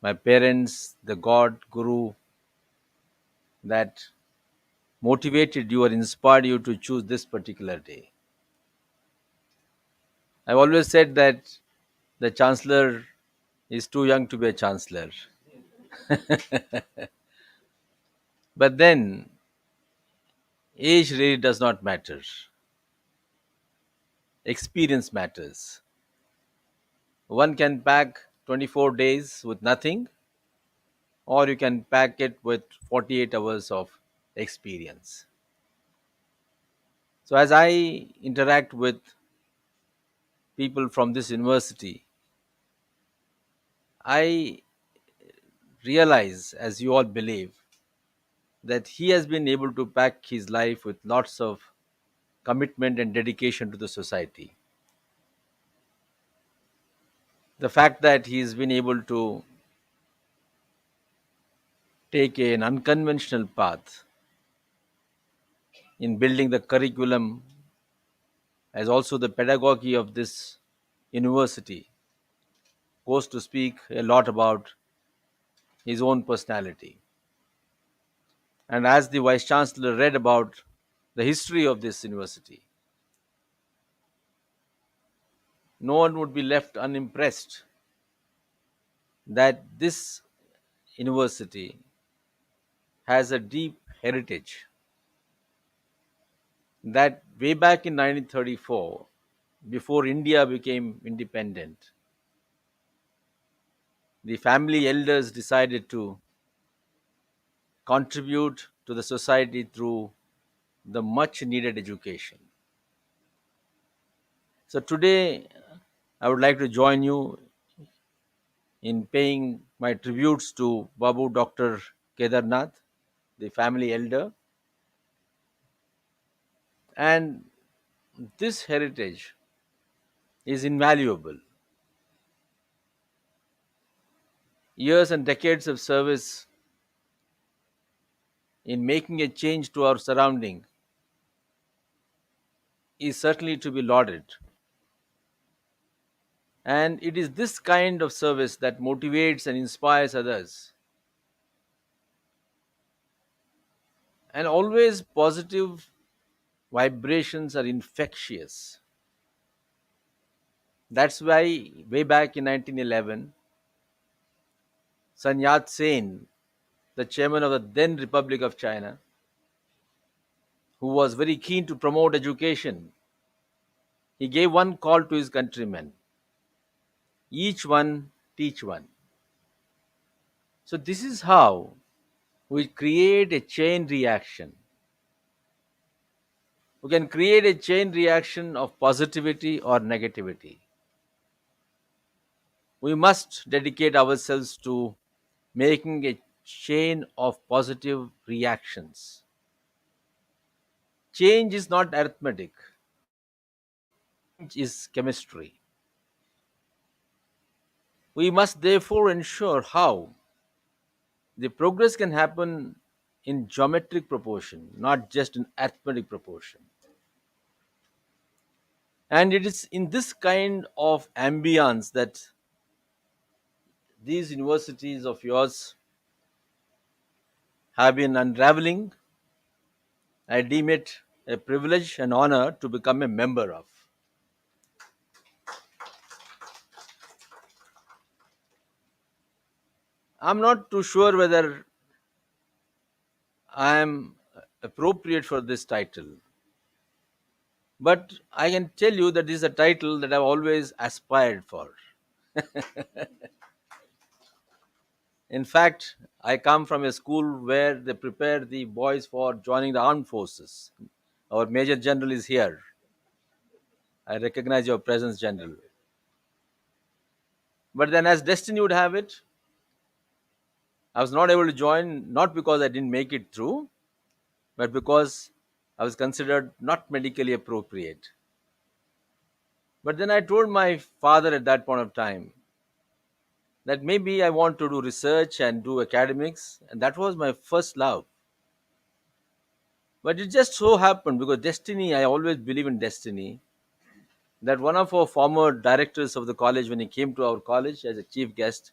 my parents, the God, Guru, that motivated you or inspired you to choose this particular day. I've always said that the chancellor is too young to be a chancellor. But then, age really does not matter. Experience matters. One can pack 24 days with nothing, or you can pack it with 48 hours of experience. So, as I interact with people from this university, I realize, as you all believe, that he has been able to pack his life with lots of commitment and dedication to the society. The fact that he's been able to take an unconventional path in building the curriculum as also the pedagogy of this university goes to speak a lot about his own personality. And as the Vice Chancellor read about the history of this university, no one would be left unimpressed that this university has a deep heritage, that way back in 1934, before India became independent, the family elders decided to contribute to the society through the much needed education. So today, I would like to join you in paying my tributes to Babu Dr. Kedarnath, the family elder. And this heritage is invaluable. Years and decades of service in making a change to our surrounding is certainly to be lauded. And it is this kind of service that motivates and inspires others. And always positive vibrations are infectious. That's why, way back in 1911, Sun Yat sen, the chairman of the then Republic of China, who was very keen to promote education, he gave one call to his countrymen: each one teach one. So, this is how we create a chain reaction. who can create a chain reaction of positivity or negativity. We must dedicate ourselves to making a chain of positive reactions. Change is not arithmetic, change is chemistry. We must therefore ensure how the progress can happen in geometric proportion, not just in arithmetic proportion. And it is in this kind of ambience that these universities of yours have been unraveling. I deem it a privilege and honor to become a member of. I'm not too sure whether I am appropriate for this title, but I can tell you that this is a title that I've always aspired for. In fact, I come from a school where they prepare the boys for joining the armed forces. Our Major General is here. I recognize your presence, General. But then, as destiny would have it, I was not able to join, not because I didn't make it through, but because I was considered not medically appropriate. But then I told my father at that point of time that maybe I want to do research and do academics, and that was my first love. But it just so happened, because destiny, I always believe in destiny, that one of our former directors of the college, when he came to our college as a chief guest,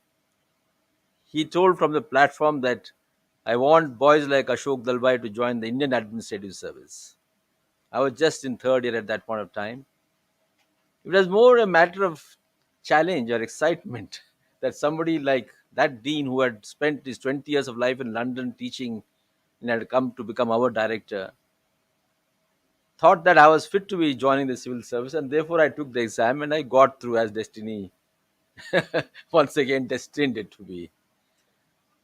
he told from the platform that I want boys like Ashok Dalwai to join the Indian Administrative Service. I was just in third year at that point of time. It was more a matter of challenge or excitement that somebody like that dean, who had spent his 20 years of life in London teaching and had come to become our director, thought that I was fit to be joining the civil service, and therefore I took the exam and I got through, as destiny once again destined it to be.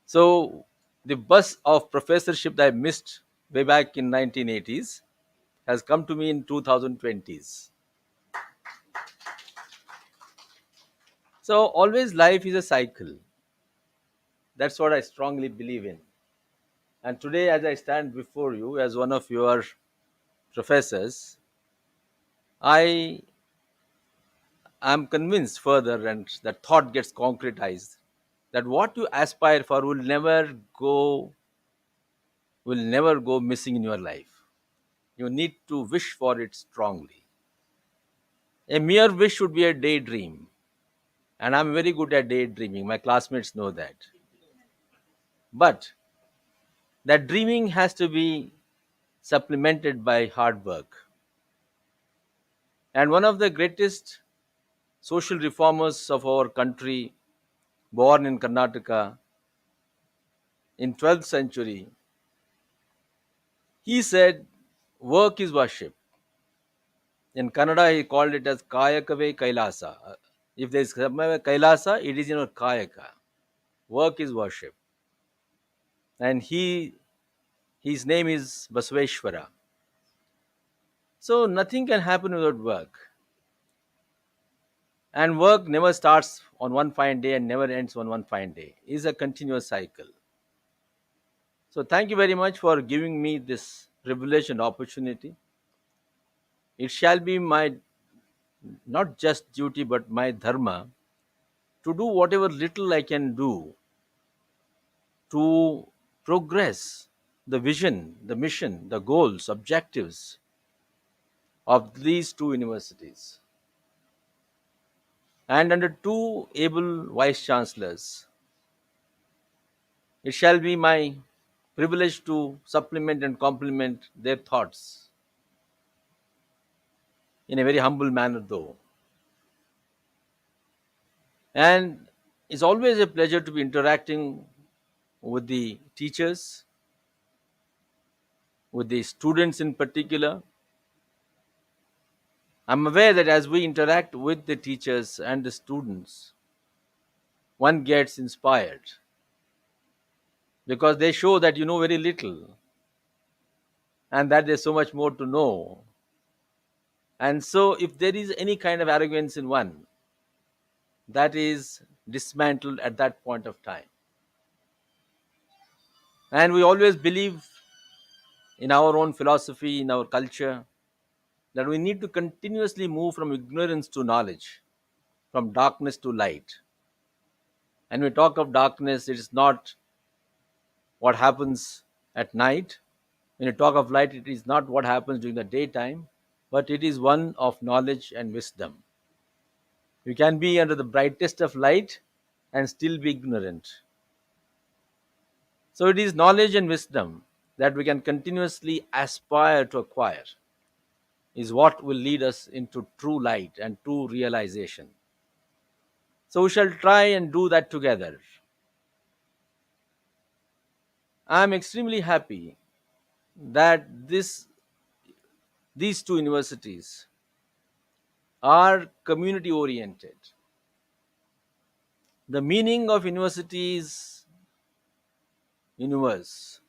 So the bus of professorship that I missed way back in 1980s has come to me in 2020s. So always life is a cycle. That's what I strongly believe in. And today, as I stand before you as one of your professors, I am convinced further, and that thought gets concretized, that what you aspire for will never go missing in your life. You need to wish for it strongly. A mere wish should be a daydream, and I'm very good at daydreaming. My classmates know that. But that dreaming has to be supplemented by hard work. And one of the greatest social reformers of our country, born in Karnataka in 12th century, he said, work is worship. In Kannada, he called it as Kayakave Kailasa. If there is somewhere Kailasa, it is in our Kayaka. Work is worship. And his name is Basveshwara. So nothing can happen without work. And work never starts on one fine day and never ends on one fine day. It is a continuous cycle. So thank you very much for giving me this privilege and opportunity. It shall be my not just duty but my dharma to do whatever little I can do to progress the vision, the mission, the goals, objectives of these two universities. And under two able vice chancellors, it shall be my privilege to supplement and complement their thoughts in a very humble manner, though. And it's always a pleasure to be interacting with the teachers, with the students in particular. I'm aware that as we interact with the teachers and the students, one gets inspired because they show that you know very little and that there's so much more to know. And so, if there is any kind of arrogance in one, that is dismantled at that point of time. And we always believe in our own philosophy, in our culture, that we need to continuously move from ignorance to knowledge, from darkness to light. And when we talk of darkness, it is not what happens at night. When you talk of light, it is not what happens during the daytime, but it is one of knowledge and wisdom. You can be under the brightest of light and still be ignorant. So it is knowledge and wisdom that we can continuously aspire to acquire is what will lead us into true light and true realization. So we shall try and do that together. I am extremely happy that these two universities are community oriented. The meaning of university is universe.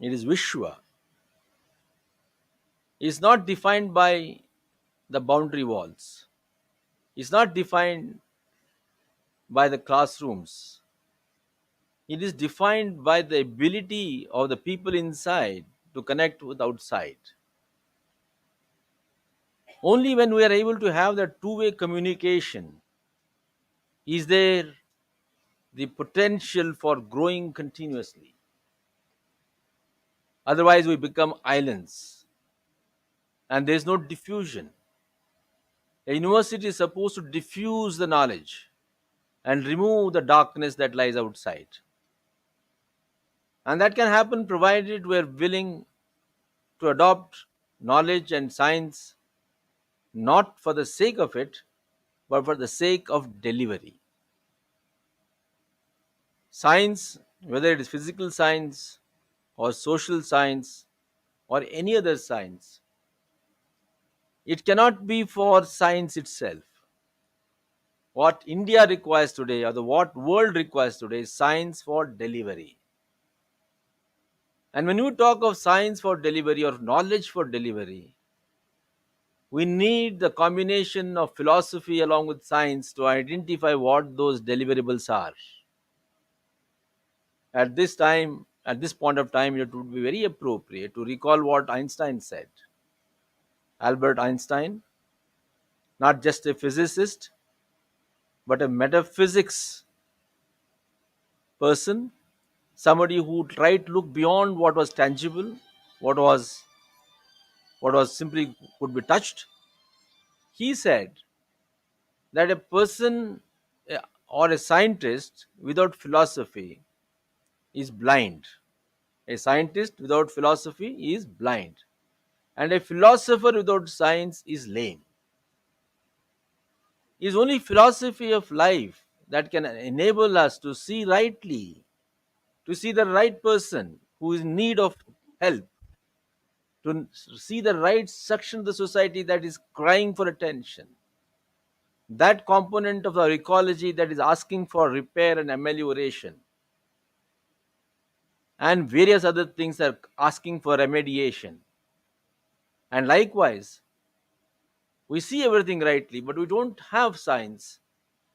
It is Vishwa. It's not defined by the boundary walls. It's not defined by the classrooms. It is defined by the ability of the people inside to connect with outside. Only when we are able to have that two-way communication is there the potential for growing continuously. Otherwise, we become islands and there is no diffusion. A university is supposed to diffuse the knowledge and remove the darkness that lies outside. And that can happen provided we are willing to adopt knowledge and science not for the sake of it, but for the sake of delivery. Science, whether it is physical science or social science or any other science, it cannot be for science itself. What India requires today or the what world requires today is science for delivery. And when you talk of science for delivery or knowledge for delivery, we need the combination of philosophy along with science to identify what those deliverables are. At this point of time, it would be very appropriate to recall what Einstein said. Albert Einstein, not just a physicist, but a metaphysics person, somebody who tried to look beyond what was tangible, what was simply could be touched. He said that a person or a scientist without philosophy is blind. A scientist without philosophy is blind. And a philosopher without science is lame. It is only philosophy of life that can enable us to see rightly, to see the right person who is in need of help, to see the right section of the society that is crying for attention. That component of our ecology that is asking for repair and amelioration, and various other things are asking for remediation. And likewise, we see everything rightly, but we don't have science,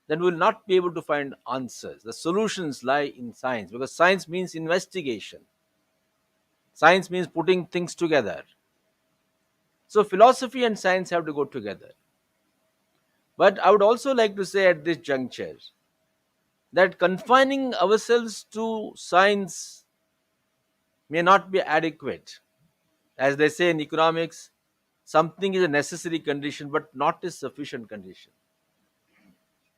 then we will not be able to find answers. The solutions lie in science because science means investigation, science means putting things together. So, philosophy and science have to go together. But I would also like to say at this juncture that confining ourselves to science may not be adequate. As they say in economics, something is a necessary condition but not a sufficient condition.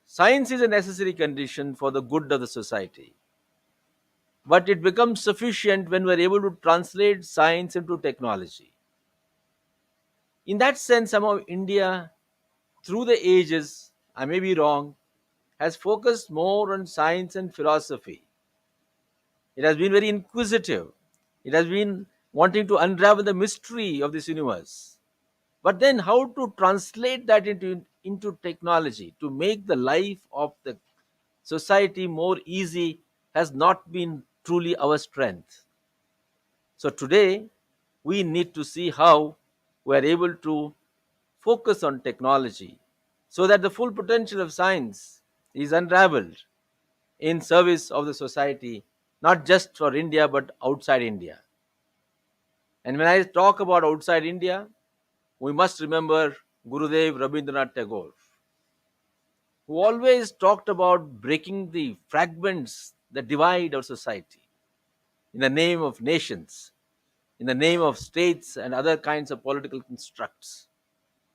Science is a necessary condition for the good of the society, but it becomes sufficient when we're able to translate science into technology. In that sense, somehow India, through the ages, I may be wrong, has focused more on science and philosophy. It has been very inquisitive. It has been wanting to unravel the mystery of this universe. But then, how to translate that into technology to make the life of the society more easy has not been truly our strength. So, today, we need to see how we are able to focus on technology so that the full potential of science is unraveled in service of the society, not just for India but outside India. And when I talk about outside India, we must remember Gurudev Rabindranath Tagore, who always talked about breaking the fragments that divide our society in the name of nations, in the name of states and other kinds of political constructs.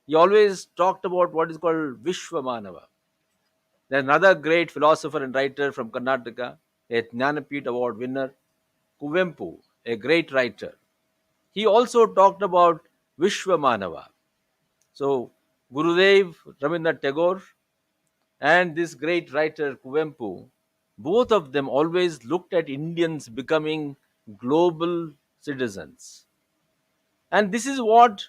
He always talked about what is called Vishwamanava. There's another great philosopher and writer from Karnataka, a Jnanapith Award winner, Kuvempu, a great writer. He also talked about Vishwamanava. So, Gurudev Rabindranath Tagore and this great writer Kuvempu, both of them always looked at Indians becoming global citizens. And this is what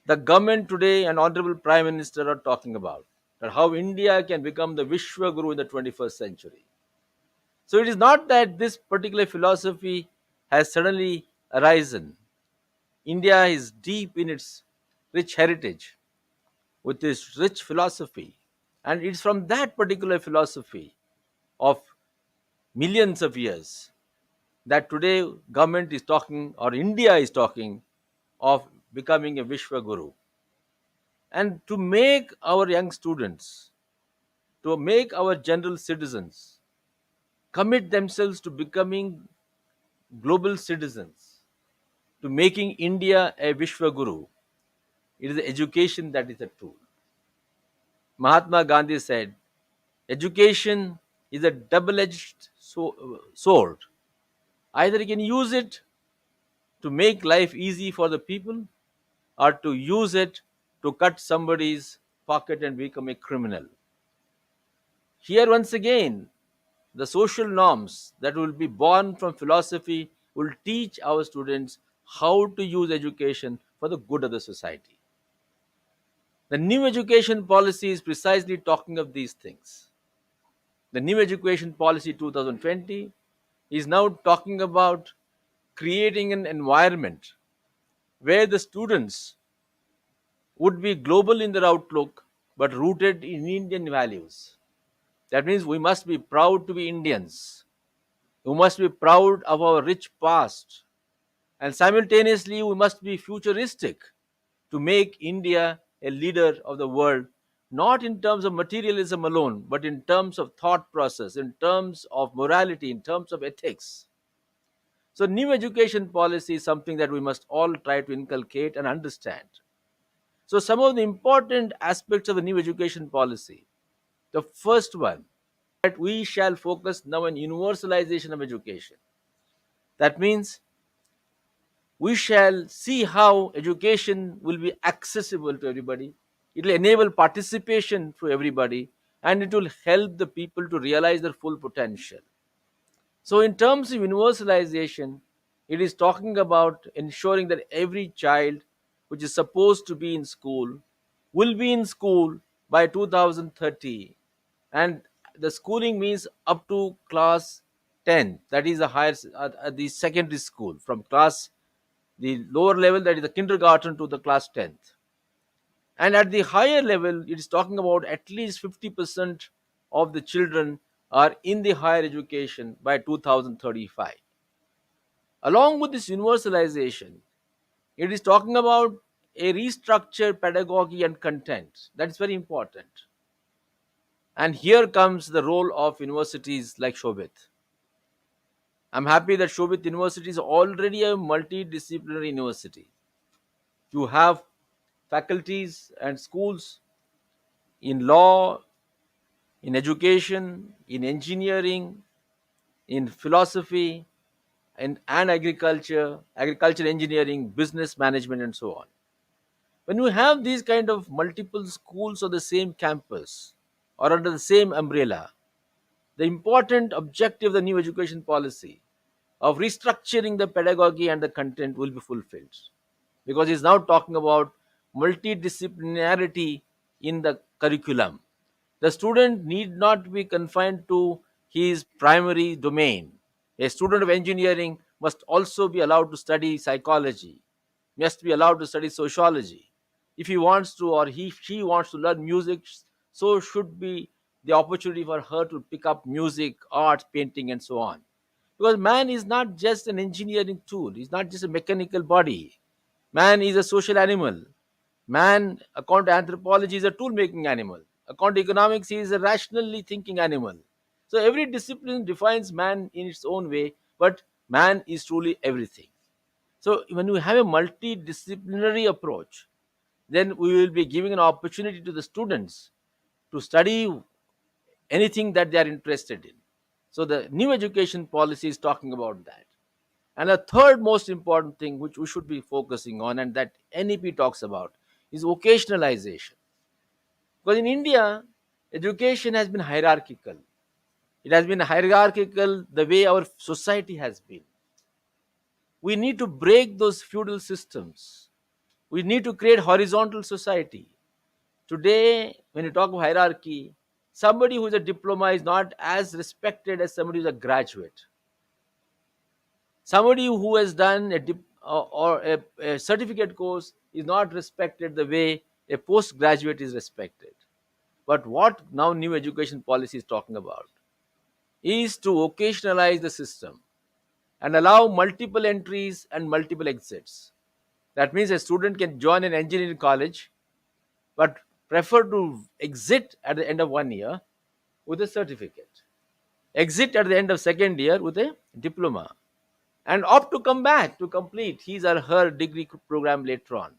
the government today and Honorable Prime Minister are talking about, that how India can become the Vishwa Guru in the 21st century. So it is not that this particular philosophy has suddenly arisen. India is deep in its rich heritage with its rich philosophy. And it's from that particular philosophy of millions of years that today government is talking or India is talking of becoming a Vishwa Guru. And to make our young students, to make our general citizens commit themselves to becoming global citizens, to making India a Vishwa Guru, it is education that is a tool. Mahatma Gandhi said, education is a double edged sword. Either you can use it to make life easy for the people, or to use it to cut somebody's pocket and become a criminal. Here, once again, the social norms that will be born from philosophy will teach our students how to use education for the good of the society. The new education policy is precisely talking of these things. The new education policy 2020 is now talking about creating an environment where the students would be global in their outlook but rooted in Indian values. That means we must be proud to be Indians. We must be proud of our rich past. And simultaneously, we must be futuristic to make India a leader of the world, not in terms of materialism alone, but in terms of thought process, in terms of morality, in terms of ethics. So, new education policy is something that we must all try to inculcate and understand. So, some of the important aspects of the new education policy. The first one, that we shall focus now on universalization of education. That means we shall see how education will be accessible to everybody. It will enable participation for everybody and it will help the people to realize their full potential. So, in terms of universalization, it is talking about ensuring that every child which is supposed to be in school will be in school by 2030. And the schooling means up to class 10, that is the higher, the secondary school, from class the lower level, that is the kindergarten, to the class 10th. And at the higher level, it is talking about at least 50% of the children are in the higher education by 2035. Along with this universalization, it is talking about a restructured pedagogy and content. That is very important. And here comes the role of universities like Shobit. I'm happy that Shobit University is already a multidisciplinary university. You have faculties and schools in law, in education, in engineering, in philosophy, and agriculture engineering, business management, and so on. When we have these kind of multiple schools on the same campus or under the same umbrella, the important objective of the new education policy of restructuring the pedagogy and the content will be fulfilled, because it's now talking about multidisciplinarity in the curriculum. The student need not be confined to his primary domain. A student of engineering must also be allowed to study psychology, must be allowed to study sociology, if he wants to, or she wants to learn music, so should be the opportunity for her to pick up music, art, painting, and so on. Because man is not just an engineering tool, he's not just a mechanical body. Man is a social animal. Man, according to anthropology, is a tool making animal. According to economics, he is a rationally thinking animal. So every discipline defines man in its own way, but man is truly everything. So when you have a multidisciplinary approach, then we will be giving an opportunity to the students to study anything that they are interested in. So the new education policy is talking about that. And the third most important thing which we should be focusing on, and that NEP talks about, is vocationalization. Because in India, education has been hierarchical. It has been hierarchical the way our society has been. We need to break those feudal systems. We need to create horizontal society. Today, when you talk of hierarchy, somebody who is a diploma is not as respected as somebody who is a graduate. Somebody who has done a certificate course is not respected the way a postgraduate is respected. But what now new education policy is talking about is to vocationalize the system and allow multiple entries and multiple exits. That means a student can join an engineering college but prefer to exit at the end of 1 year with a certificate, exit at the end of second year with a diploma, and opt to come back to complete his or her degree program later on.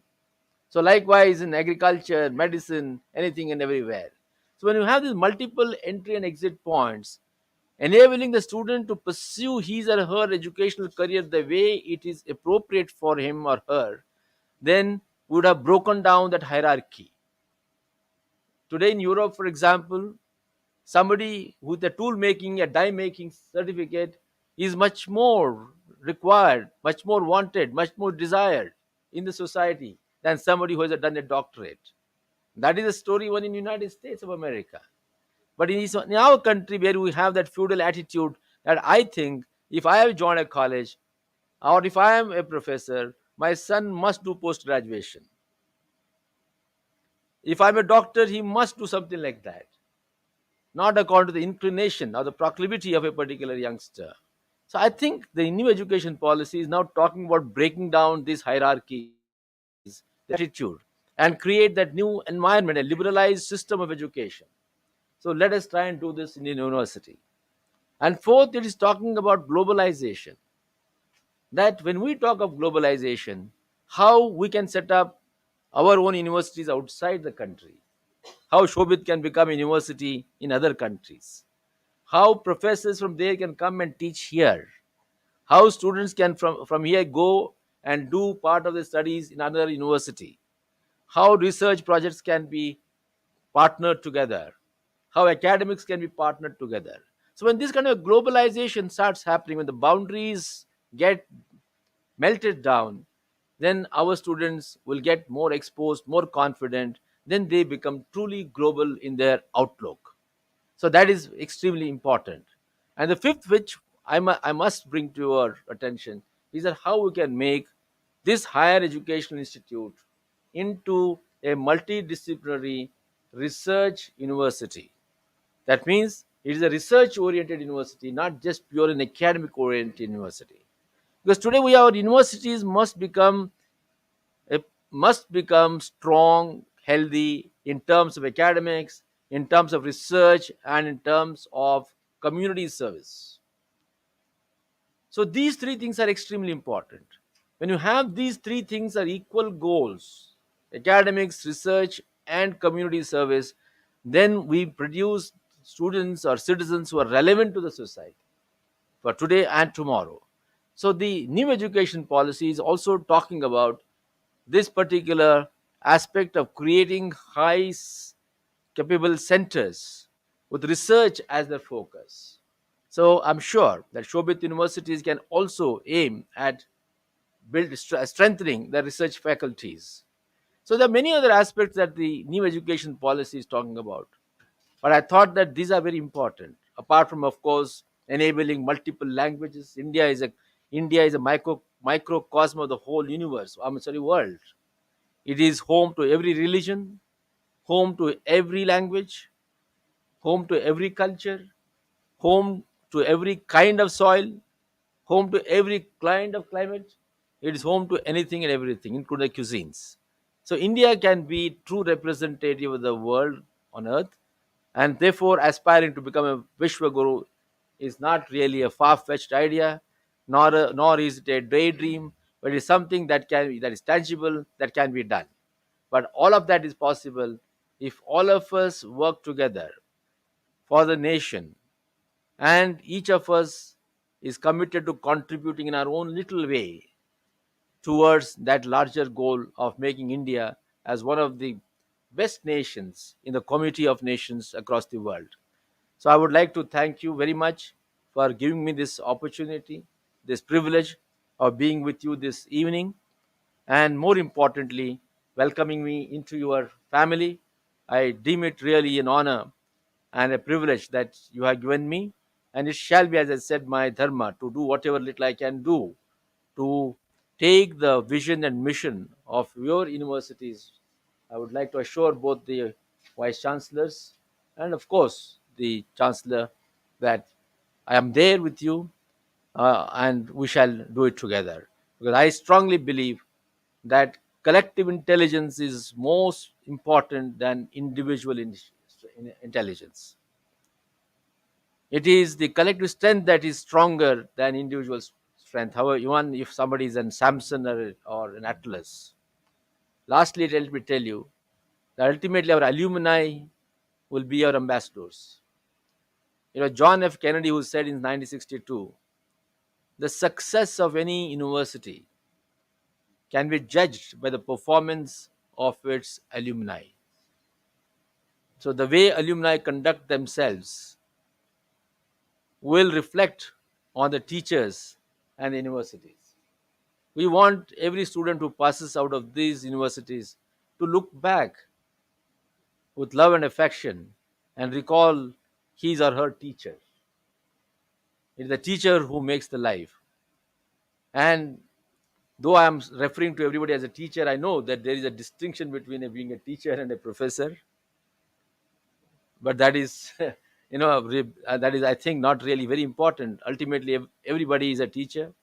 So likewise in agriculture, medicine, anything and everywhere. So when you have these multiple entry and exit points, enabling the student to pursue his or her educational career the way it is appropriate for him or her, then would have broken down that hierarchy. Today in Europe, for example, somebody with a tool making, a die making certificate is much more required, much more wanted, much more desired in the society than somebody who has done a doctorate. That is a story even in United States of America. But in our country, where we have that feudal attitude, that I think if I have joined a college or if I am a professor, my son must do post graduation. If I'm a doctor, he must do something like that, not according to the inclination or the proclivity of a particular youngster. So I think the new education policy is now talking about breaking down these hierarchies, the attitude, and create that new environment, a liberalized system of education. So let us try and do this in the university. And fourth, it is talking about globalization. That when we talk of globalization, how we can set up our own universities outside the country, how Shobit can become a university in other countries, how professors from there can come and teach here, how students can from here go and do part of the studies in another university, how research projects can be partnered together, how academics can be partnered together. So when this kind of globalization starts happening, when the boundaries get melted down, then our students will get more exposed, more confident, then they become truly global in their outlook. So that is extremely important. And the fifth, which I must bring to your attention, is that how we can make this higher education institute into a multidisciplinary research university. That means it is a research oriented university, not just pure and academic oriented university. Because today our universities must become strong, healthy in terms of academics, in terms of research, and in terms of community service. So these three things are extremely important. When you have these three things are equal goals, academics, research, and community service, then we produce students or citizens who are relevant to the society for today and tomorrow. So the new education policy is also talking about this particular aspect of creating high capable centers with research as their focus. So I'm sure that Shobit universities can also aim at strengthening the research faculties. So there are many other aspects that the new education policy is talking about. But I thought that these are very important. Apart from, of course, enabling multiple languages, India is a microcosm of the whole universe. I'm sorry, world. It is home to every religion, home to every language, home to every culture, home to every kind of soil, home to every kind of climate. It is home to anything and everything, including cuisines. So India can be true representative of the world on earth, and therefore aspiring to become a Vishwa Guru is not really a far-fetched idea, nor is it a daydream, but it's something that is tangible, that can be done. But all of that is possible if all of us work together for the nation, and each of us is committed to contributing in our own little way towards that larger goal of making India as one of the best nations in the community of nations across the world. So I would like to thank you very much for giving me this opportunity, this privilege of being with you this evening, and more importantly, welcoming me into your family. I deem it really an honor and a privilege that you have given me, and it shall be, as I said, my dharma to do whatever little I can do to take the vision and mission of your universities. I would like to assure both the vice chancellors and, of course, the chancellor that I am there with you, and we shall do it together. Because I strongly believe that collective intelligence is most important than individual intelligence. It is the collective strength that is stronger than individual strength. However, even if somebody is an Samson or an Atlas. Lastly, let me tell you that ultimately our alumni will be our ambassadors. John F. Kennedy, who said in 1962, the success of any university can be judged by the performance of its alumni. So the way alumni conduct themselves will reflect on the teachers and the universities. We want every student who passes out of these universities to look back with love and affection and recall his or her teacher. It is the teacher who makes the life. And though I am referring to everybody as a teacher, I know that there is a distinction between being a teacher and a professor. But that is, that is, I think, not really very important. Ultimately, everybody is a teacher.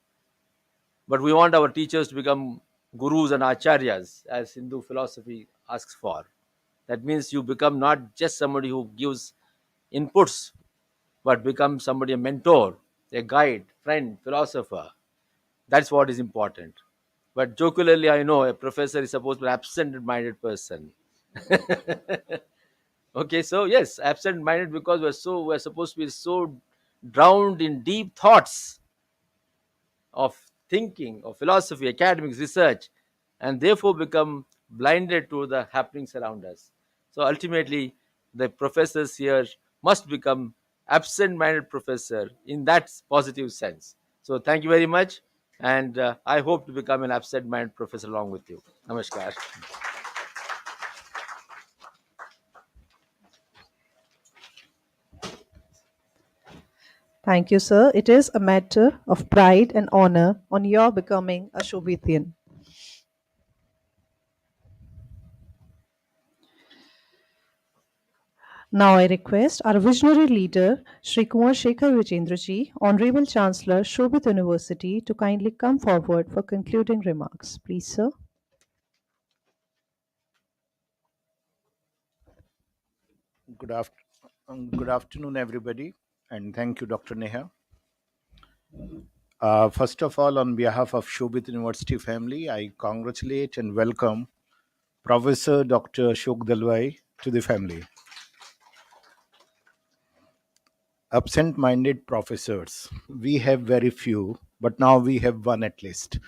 But we want our teachers to become gurus and acharyas, as Hindu philosophy asks for. That means you become not just somebody who gives inputs, but become somebody, a mentor, a guide, friend, philosopher. That's what is important. But jocularly, I know a professor is supposed to be an absent-minded person. Okay, so yes, absent-minded because we're supposed to be so drowned in deep thoughts of thinking, of philosophy, academics, research, and therefore become blinded to the happenings around us. So ultimately, the professors here must become absent-minded professor in that positive sense. So thank you very much, and I hope to become an absent-minded professor along with you. Namaskar. Thank you, sir. It is a matter of pride and honor on your becoming a Shobhitian. Now I request our visionary leader, Shri Kumar Shekhar Vijendraji, Honorable Chancellor, Shobhit University, to kindly come forward for concluding remarks. Please, sir. Good afternoon, everybody, and thank you, Dr. Neha. First of all, on behalf of Shobhit University family, I congratulate and welcome Professor Dr. Ashok Dalwai to the family. Absent-minded professors, we have very few, but now we have one at least.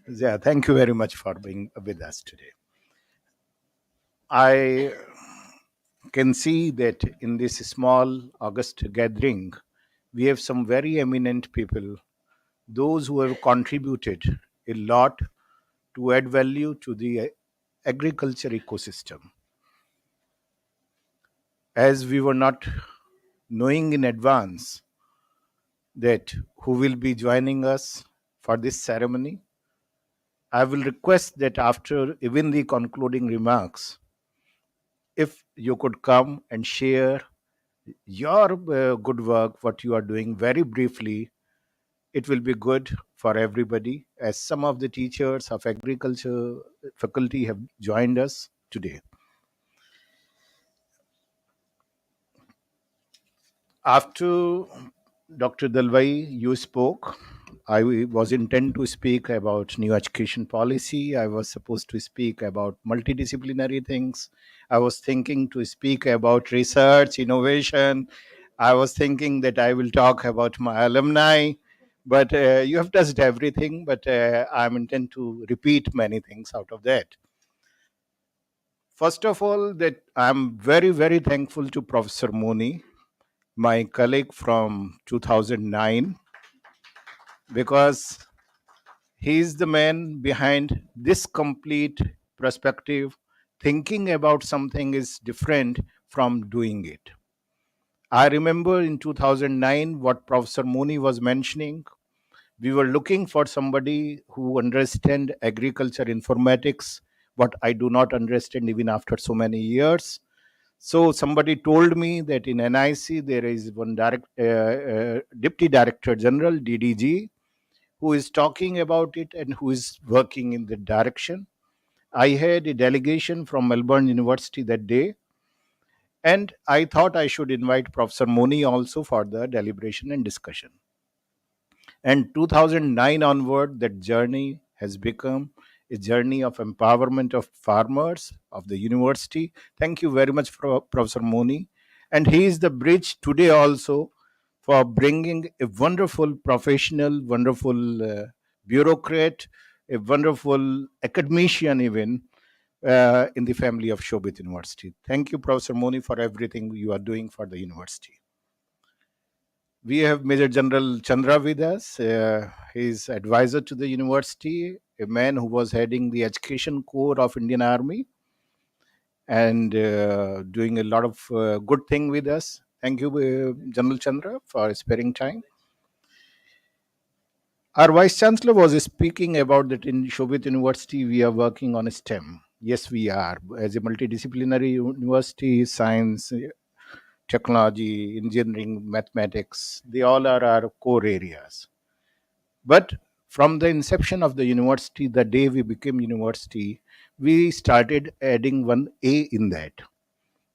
Yeah, thank you very much for being with us today. I can see that in this small August gathering, we have some very eminent people, those who have contributed a lot to add value to the agriculture ecosystem. As we were not knowing in advance that who will be joining us for this ceremony, I will request that after even the concluding remarks, if you could come and share your good work, what you are doing very briefly, it will be good for everybody, as some of the teachers of agriculture faculty have joined us today. After Dr. Dalwai, you spoke. I was intent to speak about new education policy. I was supposed to speak about multidisciplinary things. I was thinking to speak about research, innovation. I was thinking that I will talk about my alumni. But you have touched everything, but I'm intent to repeat many things out of that. First of all, that I'm very, very thankful to Professor Moni, my colleague from 2009, because he is the man behind this complete perspective. Thinking about something is different from doing it. I remember in 2009 what Professor Moni was mentioning. We were looking for somebody who understand agriculture informatics, what I do not understand even after so many years. So somebody told me that in NIC there is one Deputy Director General (DDG) who is talking about it and who is working in the direction. I had a delegation from Melbourne University that day, and I thought I should invite Professor Moni also for the deliberation and discussion. And 2009 onward, that journey has become a journey of empowerment of farmers of the university. Thank you very much, Professor Moni. And he is the bridge today also for bringing a wonderful professional, wonderful bureaucrat, a wonderful academician even in the family of Shobit University. Thank you, Professor Moni, for everything you are doing for the university. We have Major General Chandra with us. He is advisor to the university, a man who was heading the education core of Indian Army and doing a lot of good thing with us. Thank you, General Chandra, for sparing time. Our Vice Chancellor was speaking about that in Shobit University we are working on STEM. Yes, we are. As a multidisciplinary university, science, technology, engineering, mathematics, they all are our core areas. But from the inception of the university, the day we became university, we started adding one A in that.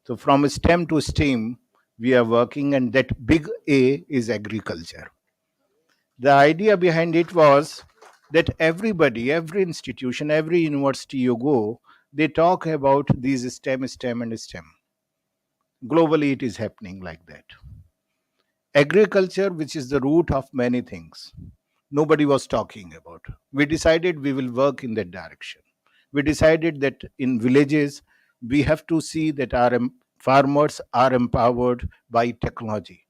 So from STEM to STEAM, we are working, and that big A is agriculture. The idea behind it was that everybody, every institution, every university you go, they talk about these STEM, STEM, and STEM. Globally, it is happening like that. Agriculture, which is the root of many things, nobody was talking about. We decided we will work in that direction. We decided that in villages, we have to see that our farmers are empowered by technology,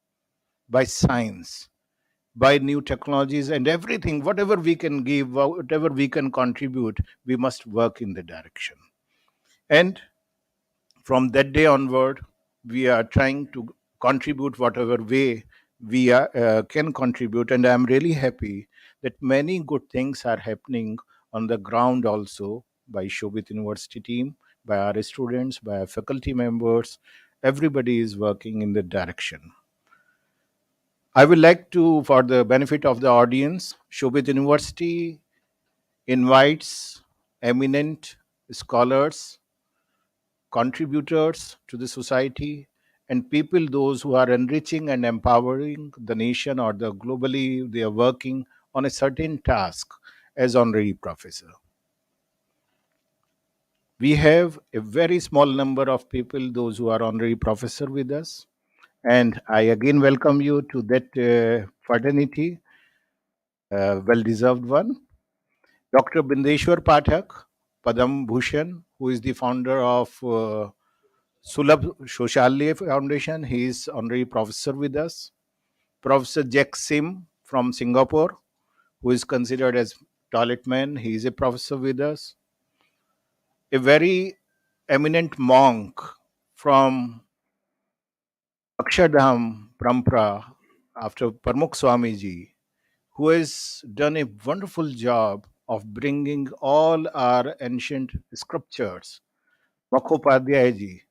by science, by new technologies, and everything, whatever we can give, whatever we can contribute, we must work in the direction. And from that day onward, we are trying to contribute whatever way we can contribute. And I'm really happy that many good things are happening on the ground also by Shobit University team, by our students, by our faculty members. Everybody is working in the direction. I would like to, for the benefit of the audience, Shobit University invites eminent scholars, contributors to the society, and people, those who are enriching and empowering the nation or the globally, they are working on a certain task as honorary professor. We have a very small number of people, those who are honorary professor with us, and I again welcome you to that fraternity, well-deserved one. Dr. Bindeshwar Pathak, Padam Bhushan, who is the founder of Sulabh Shoshalya Foundation, he is honorary professor with us. Professor Jack Sim from Singapore, who is considered as toilet man, he is a professor with us. A very eminent monk from Akshardham, Prampra, after Parmukh Swamiji, who has done a wonderful job of bringing all our ancient scriptures. Mukhopadhyay ji,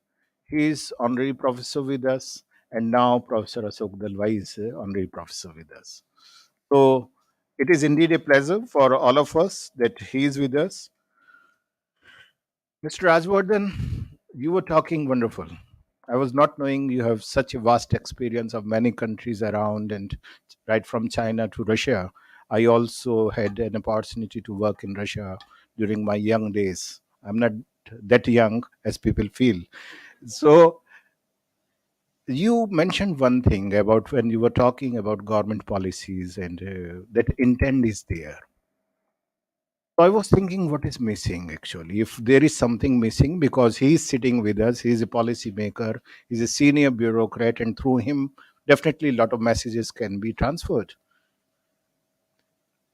he is honorary professor with us, and now Professor Ashok Dalwai is honorary professor with us. So it is indeed a pleasure for all of us that he is with us. Mr. Rajwardhan, you were talking wonderful. I was not knowing you have such a vast experience of many countries around, and right from China to Russia. I also had an opportunity to work in Russia during my young days. I'm not that young as people feel. So you mentioned one thing about when you were talking about government policies and that intent is there. So I was thinking what is missing actually. If there is something missing, because he is sitting with us, he is a policy maker, he's a senior bureaucrat, and through him, definitely a lot of messages can be transferred.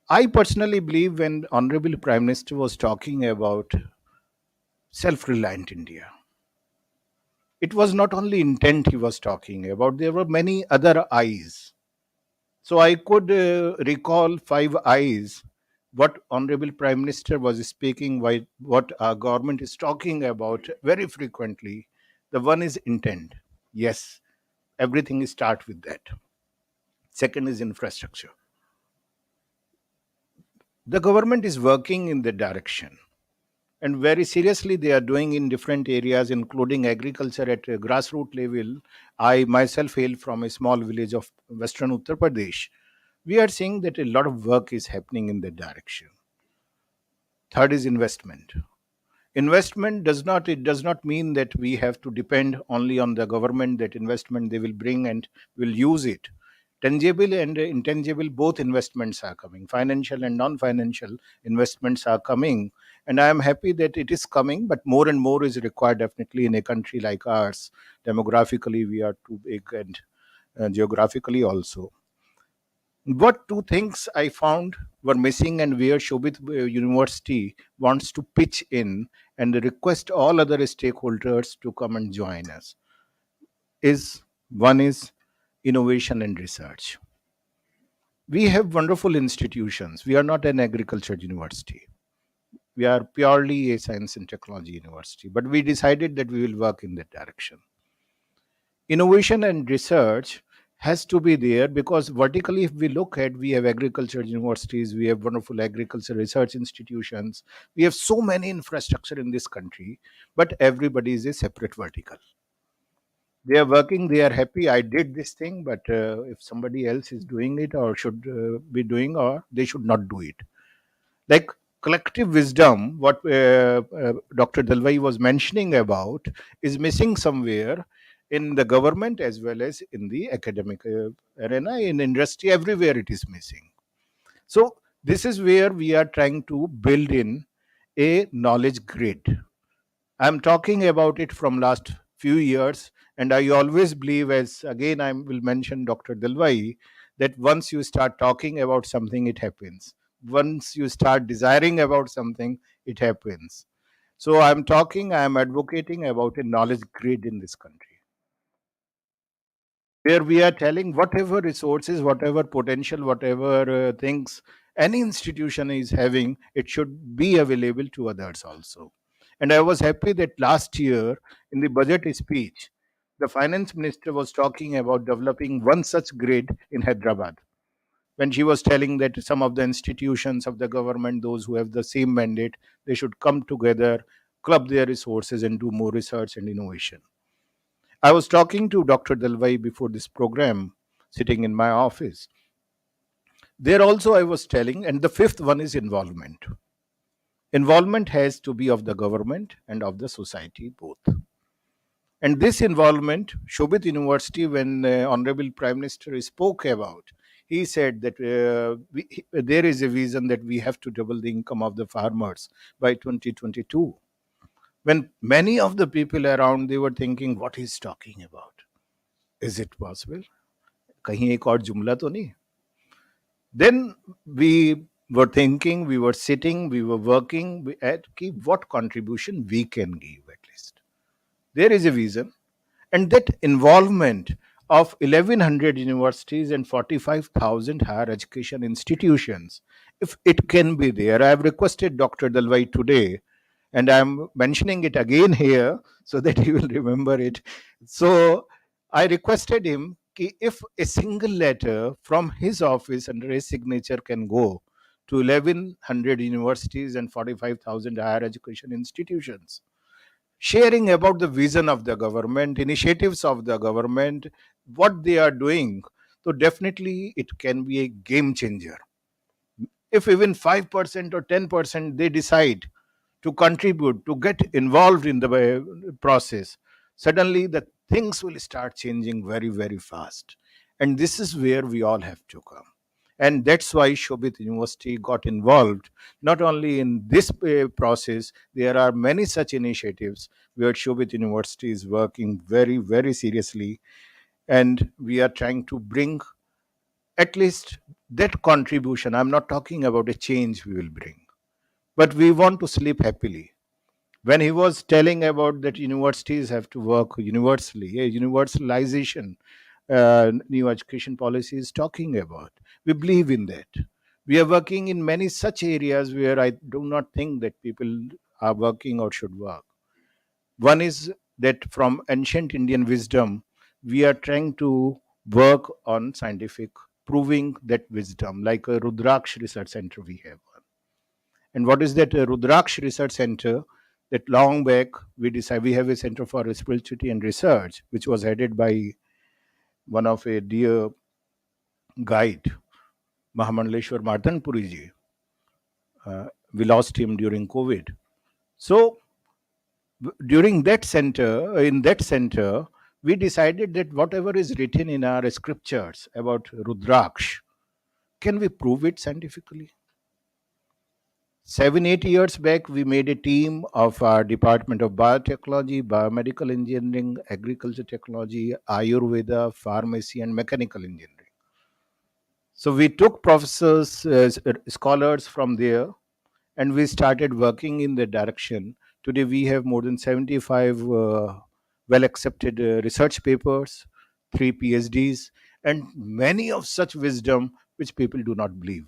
I personally believe when Honorable Prime Minister was talking about self-reliant India, it was not only intent he was talking about, there were many other eyes. So I could recall five eyes what Honorable Prime Minister was speaking, what our government is talking about very frequently. The one is intent. Yes, everything starts with that. Second is infrastructure. The government is working in that direction. And very seriously, they are doing in different areas, including agriculture at a grassroots level. I myself hail from a small village of Western Uttar Pradesh. We are seeing that a lot of work is happening in that direction. Third is investment. Investment does not mean that we have to depend only on the government, that investment they will bring and will use it. Tangible and intangible, both investments are coming. Financial and non-financial investments are coming. And I am happy that it is coming, but more and more is required definitely in a country like ours. Demographically, we are too big, and geographically also. What two things I found were missing, and where Shobit University wants to pitch in and request all other stakeholders to come and join us, is one is innovation and research. We have wonderful institutions. We are not an agriculture university. We are purely a science and technology university, but we decided that we will work in that direction. Innovation and research has to be there, because vertically if we look at, we have agriculture universities, we have wonderful agriculture research institutions, we have so many infrastructure in this country, but everybody is a separate vertical. They are working, they are happy, I did this thing, but if somebody else is doing it or should be doing, or they should not do it. Like collective wisdom, what Dr. Dalwai was mentioning about, is missing somewhere in the government as well as in the academic arena, in industry, everywhere it is missing. So this is where we are trying to build in a knowledge grid. I'm talking about it from last few years, and I always believe, as again I will mention Dr. Dalwai, that once you start talking about something, it happens. Once you start desiring about something, it happens. So I'm advocating about a knowledge grid in this country, where we are telling whatever resources, whatever potential, whatever things any institution is having, it should be available to others also. And I was happy that last year in the budget speech, the finance minister was talking about developing one such grid in Hyderabad, when she was telling that some of the institutions of the government, those who have the same mandate, they should come together, club their resources, and do more research and innovation. I was talking to Dr. Dalwai before this program, sitting in my office. There also I was telling, and the fifth one is involvement. Involvement has to be of the government and of the society both. And this involvement, Shobit University, when Honorable Prime Minister spoke about, he said that there is a vision that we have to double the income of the farmers by 2022. When many of the people around, they were thinking, what he's talking about. Is it possible? कहीं एक और जुमला तो नहीं? Then we were thinking, we were sitting, we were working at what contribution we can give at least. There is a vision, and that involvement of 1100 universities and 45,000 higher education institutions. If it can be there, I have requested Dr. Dalwai today, and I'm mentioning it again here so that he will remember it. So I requested him if a single letter from his office under his signature can go to 1100 universities and 45,000 higher education institutions, sharing about the vision of the government, initiatives of the government, what they are doing. So definitely it can be a game changer. If even 5% or 10% they decide to contribute, to get involved in the process, suddenly the things will start changing very, very fast. And this is where we all have to come. And that's why Shobit University got involved not only in this process, there are many such initiatives where Shobit University is working very, very seriously. And we are trying to bring at least that contribution. I'm not talking about a change we will bring, but we want to sleep happily. When he was telling about that universities have to work universally, a universalization, new education policy is talking about, we believe in that. We are working in many such areas where I do not think that people are working or should work. One is that from ancient Indian wisdom, we are trying to work on scientific proving that wisdom, like a Rudraksha Research Center we have. And what is that Rudraksha Research Center? That long back we decided we have a Center for Spirituality and Research, which was headed by one of a dear guide, Mahamandaleshwar Mardanpuri ji. We lost him during COVID. So during that center, in that center, we decided that whatever is written in our scriptures about Rudraksh, can we prove it scientifically? 7-8 years back, we made a team of our Department of Biotechnology, Biomedical Engineering, Agriculture Technology, Ayurveda, Pharmacy, and Mechanical Engineering. So we took professors, scholars from there, and we started working in that direction. Today, we have more than 75 well accepted research papers, 3 PhDs, and many of such wisdom which people do not believe.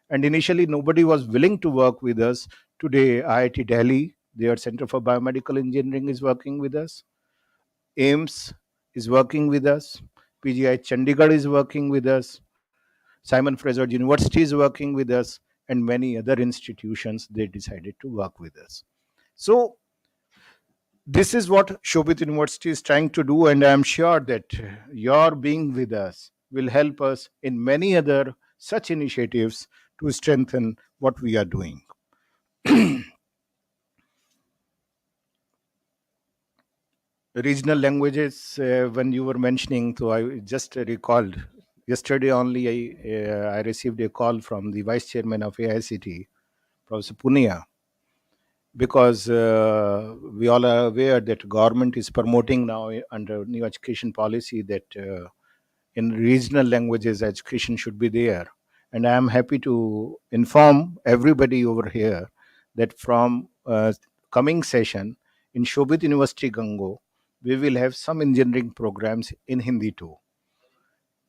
And initially, nobody was willing to work with us. Today, IIT Delhi, their Center for Biomedical Engineering, is working with us. AIMS is working with us. PGI Chandigarh is working with us. Simon Fraser University is working with us, and many other institutions they decided to work with us. So this is what Shobit University is trying to do, and I am sure that your being with us will help us in many other such initiatives to strengthen what we are doing. Regional languages, when you were mentioning, so I just recalled yesterday only I received a call from the vice chairman of AICT, Professor Punia, because we all are aware that government is promoting now under new education policy that in regional languages education should be there. And I am happy to inform everybody over here that from coming session in Shobit University Gango, we will have some engineering programs in Hindi too.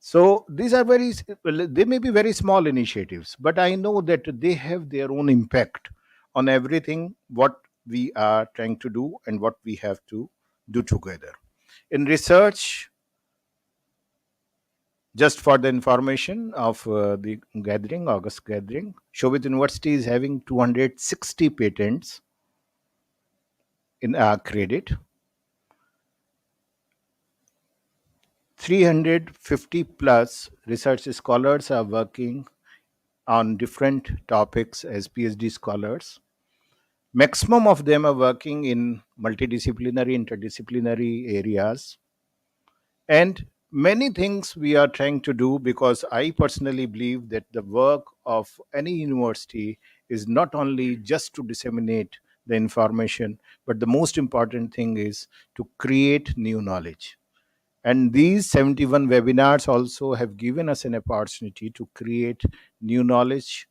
So these are well, they may be very small initiatives, but I know that they have their own impact on everything what we are trying to do and what we have to do together. In research, just for the information of the gathering, August gathering, Shobit University is having 260 patents in our credit. 350 plus research scholars are working on different topics as PhD scholars. Maximum of them are working in multidisciplinary, interdisciplinary areas. And many things we are trying to do, because I personally believe that the work of any university is not only just to disseminate the information, but the most important thing is to create new knowledge. And these 71 webinars also have given us an opportunity to create new knowledge.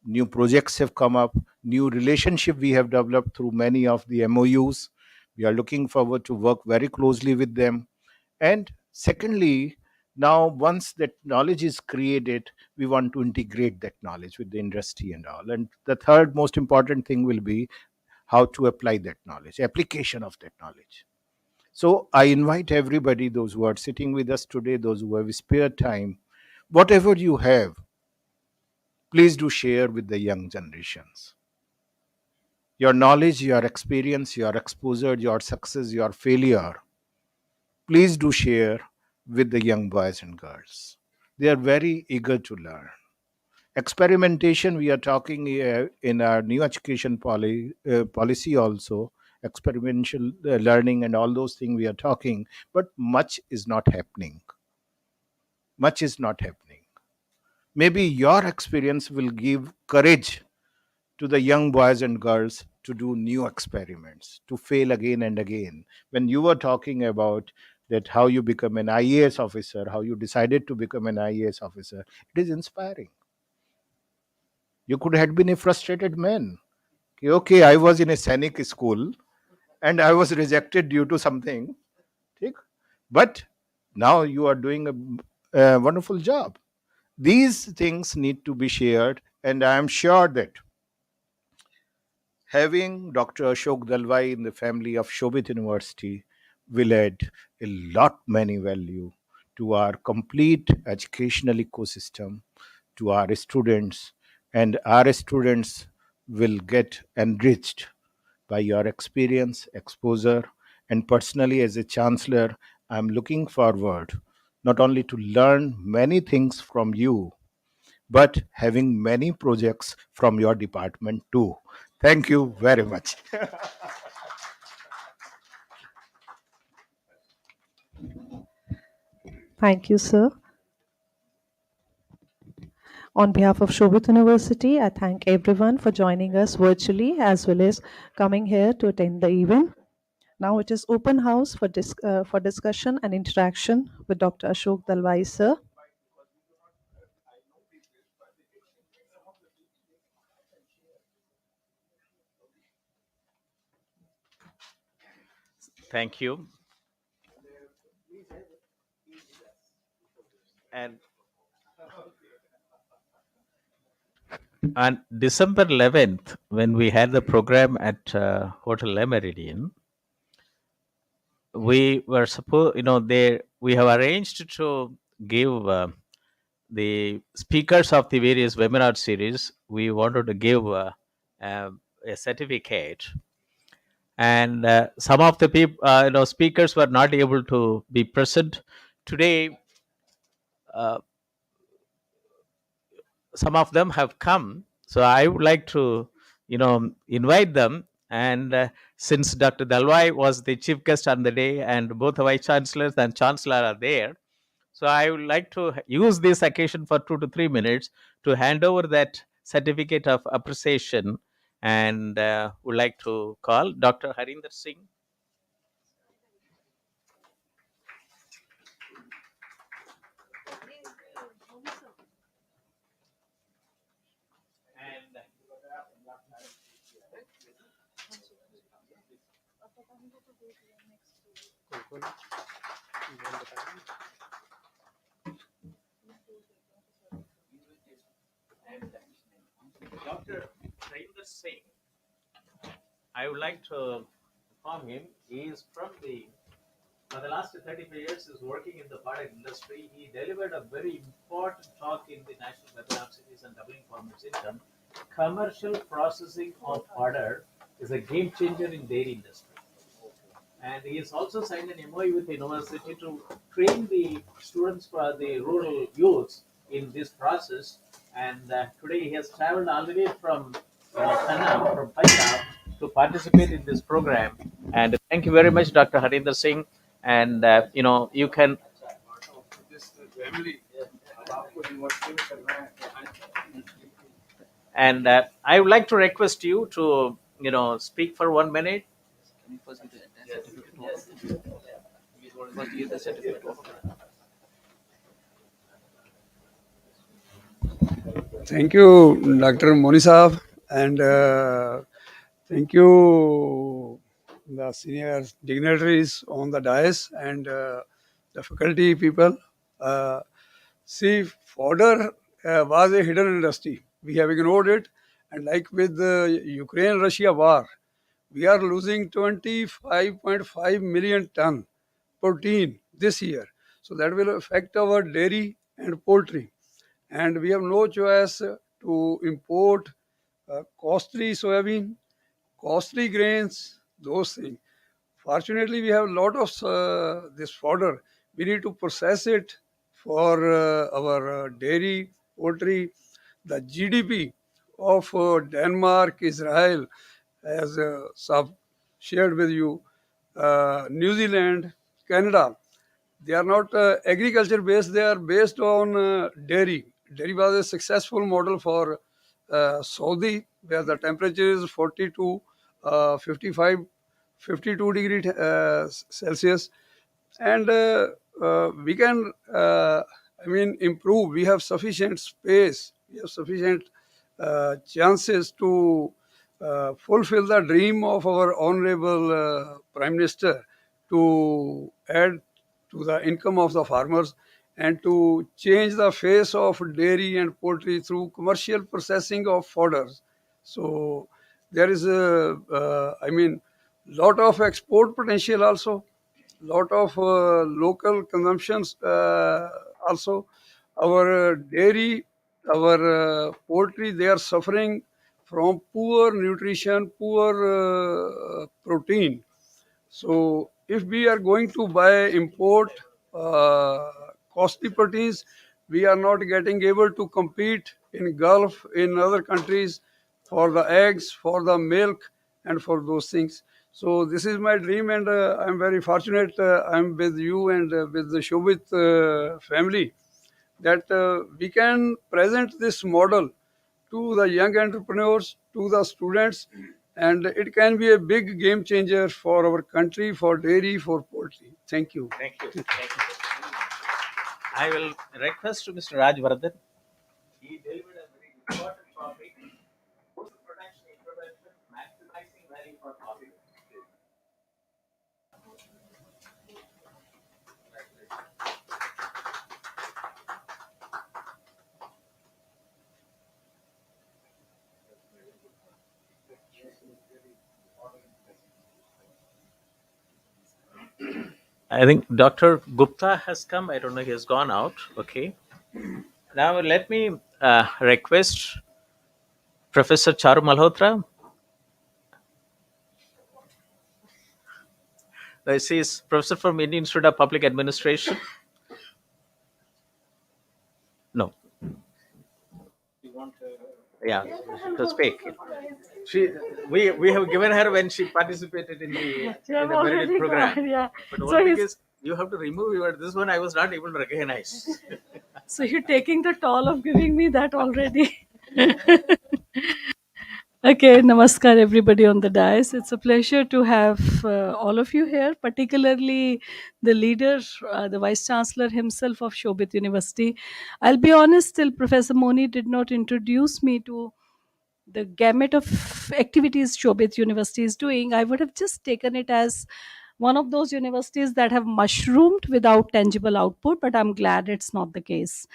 New projects have come up, new relationship we have developed through many of the MOUs. We are looking forward to work very closely with them. And Secondly, now once that knowledge is created, we want to integrate that knowledge with the industry and all. And the third most important thing will be how to apply that knowledge, application of that knowledge. So I invite everybody, those who are sitting with us today, those who have spare time, whatever you have, please do share with the young generations. Your knowledge, your experience, your exposure, your success, your failure, please do share with the young boys and girls. They are very eager to learn. Experimentation, we are talking in our new education policy also, experiential learning and all those things we are talking, but much is not happening. Much is not happening. Maybe your experience will give courage to the young boys and girls to do new experiments, to fail again and again. When you were talking about that how you become an IAS officer, how you decided to become an IAS officer, it is inspiring. You could have been a frustrated man. Okay, I was in a Sainik school and I was rejected due to something. But now you are doing a wonderful job. These things need to be shared, and I am sure that having Dr. Ashok Dalwai in the family of Shobit University will add a lot many value to our complete educational ecosystem, to our students, and our students will get enriched by your experience, exposure, and personally as a chancellor, I'm looking forward not only to learn many things from you, but having many projects from your department too. Thank you very much. Thank you, sir. On behalf of Shobit University, I thank everyone for joining us virtually as well as coming here to attend the event. Now it is open house for discussion and interaction with Dr. Ashok Dalwai, sir. Thank you. And on December 11th, when we had the program at Hotel Le Meridien, we were supposed, we have arranged to give the speakers of the various webinar series, we wanted to give a certificate. And some of the people, speakers were not able to be present today. Some of them have come, so I would like to, invite them. And since Dr. Dalwai was the chief guest on the day, and both the vice chancellors and chancellor are there, so I would like to use this occasion for 2 to 3 minutes to hand over that certificate of appreciation, and would like to call Dr. Harinder Singh. Dr. Harinder Singh, I would like to inform him, he is from for the last 35 years, is working in the product industry. He delivered a very important talk in the National Webinar Series on doubling farmers' income. Commercial processing of fodder is a game changer in dairy industry. And he has also signed an MOU with the university to train the students for the rural youths in this process. And today he has traveled all the way from Kannam, from Punjab, to participate in this program. And thank you very much, Dr. Harinder Singh. And you can. And I would like to request you to speak for 1 minute. Thank you, Dr. Moni Saab, and thank you, the senior dignitaries on the dais, and the faculty people. Uh, See, fodder was a hidden industry. We have ignored it. And like with the Ukraine-Russia war, we are losing 25.5 million ton protein this year. So that will affect our dairy and poultry. And we have no choice to import costly soybean, costly grains, those things. Fortunately, we have a lot of this fodder. We need to process it for our dairy, poultry. The GDP of Denmark, Israel, as Sab shared with you, New Zealand, Canada, they are not agriculture based, they are based on dairy. Dairy was a successful model for Saudi, where the temperature is 40 to 55, 52 degree Celsius. And we can, improve. We have sufficient space, we have sufficient chances to fulfill the dream of our honorable Prime Minister to add to the income of the farmers and to change the face of dairy and poultry through commercial processing of fodders. So there is lot of export potential also, lot of local consumptions also. Our dairy, our poultry, they are suffering from poor nutrition, poor protein. So if we are going to buy import costly proteins, we are not getting able to compete in Gulf, in other countries for the eggs, for the milk, and for those things. So this is my dream, and I'm very fortunate. I'm with you and with the Shobit family that we can present this model to the young entrepreneurs, to the students, and it can be a big game changer for our country, for dairy, for poultry. Thank you. Thank you. Thank you. I will request to Mr. Rajvardhan. He delivered a very important topic: food production intervention, maximizing value for population. I think Dr. Gupta has come. I don't know, he has gone out. Okay. Now let me request Professor Charu Malhotra. She is professor from Indian Institute of Public Administration. No. Yeah, to speak. We have given her when she participated in the merit program. Yeah. But So one thing he's is you have to remove your this one. I was not able to recognize. so you're taking the toll of giving me that already. Okay, namaskar everybody on the dais. It's a pleasure to have all of you here, particularly the leader, the Vice Chancellor himself of Shobit University. I'll be honest, till Professor Moni did not introduce me to the gamut of activities Shobit University is doing, I would have just taken it as one of those universities that have mushroomed without tangible output, but I'm glad it's not the case.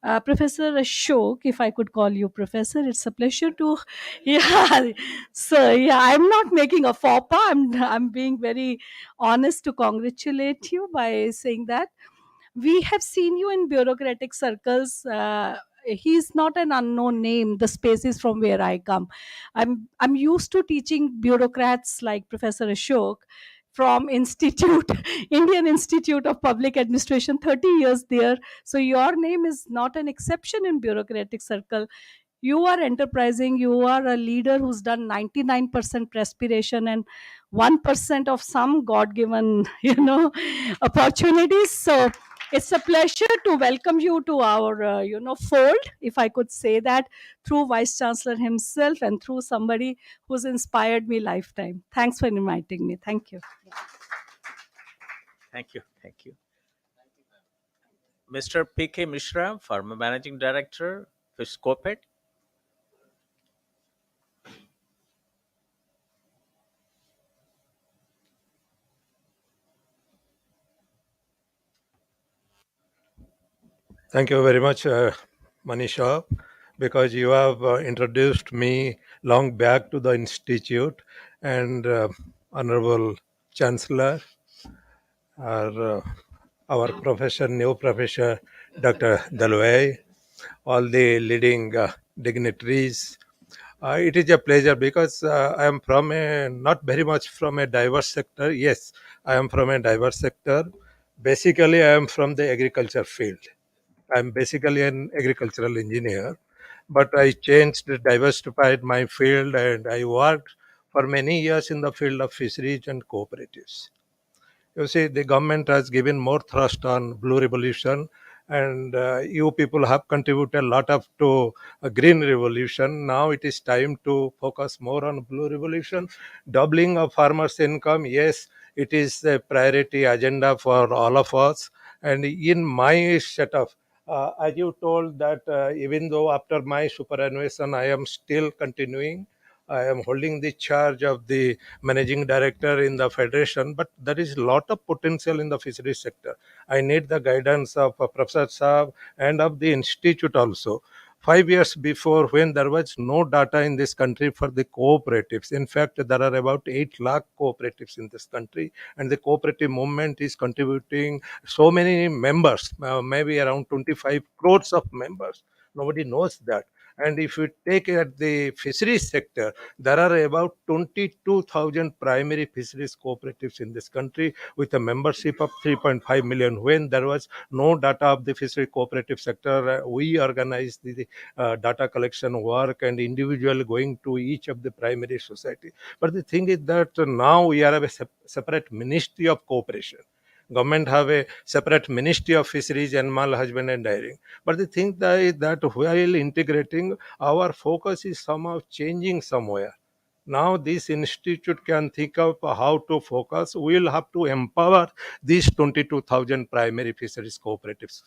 Professor Ashok, if I could call you professor, it's a pleasure to, yeah. So yeah, I'm not making a faux pas. I'm being very honest to congratulate you by saying that we have seen you in bureaucratic circles. He's not an unknown name. The spaces from where I come, I'm used to teaching bureaucrats like Professor Ashok from Institute, Indian Institute of Public Administration, 30 years there. So your name is not an exception in bureaucratic circle. You are enterprising, you are a leader who's done 99% perspiration and 1% of some god given opportunities. So it's a pleasure to welcome you to our fold, if I could say that, through Vice Chancellor himself and through somebody who's inspired me lifetime. Thanks for inviting me. Thank you. Thank you. Thank you. Mr. P.K. Mishra, former Managing Director, Fiscopet. Thank you very much, Manisha, because you have introduced me long back to the institute, and Honorable Chancellor, our professor, new professor, Dr. Dalwai, all the leading dignitaries. It is a pleasure because I am from a not very much from a diverse sector. Yes, I am from a diverse sector. Basically, I am from the agriculture field. I'm basically an agricultural engineer, but I changed, diversified my field, and I worked for many years in the field of fisheries and cooperatives. You see, the government has given more thrust on blue revolution, and you people have contributed a lot of to a green revolution. Now it is time to focus more on blue revolution, doubling of farmers' income. Yes, it is a priority agenda for all of us. And in my setup, as you told that even though after my superannuation I am still continuing, I am holding the charge of the managing director in the federation, but there is a lot of potential in the fisheries sector. I need the guidance of Professor Saab and of the institute also. 5 years before, when there was no data in this country for the cooperatives, in fact, there are about 8 lakh cooperatives in this country, and the cooperative movement is contributing so many members, maybe around 25 crores of members. Nobody knows that. And if you take at the fisheries sector, there are about 22,000 primary fisheries cooperatives in this country with a membership of 3.5 million. When there was no data of the fishery cooperative sector, we organized the data collection work and individually going to each of the primary society. But the thing is that now we are a separate ministry of cooperation. Government have a separate ministry of fisheries, animal husband and dairying. But the thing that is that while integrating, our focus is somehow changing somewhere. Now this institute can think of how to focus. We will have to empower these 22,000 primary fisheries cooperatives.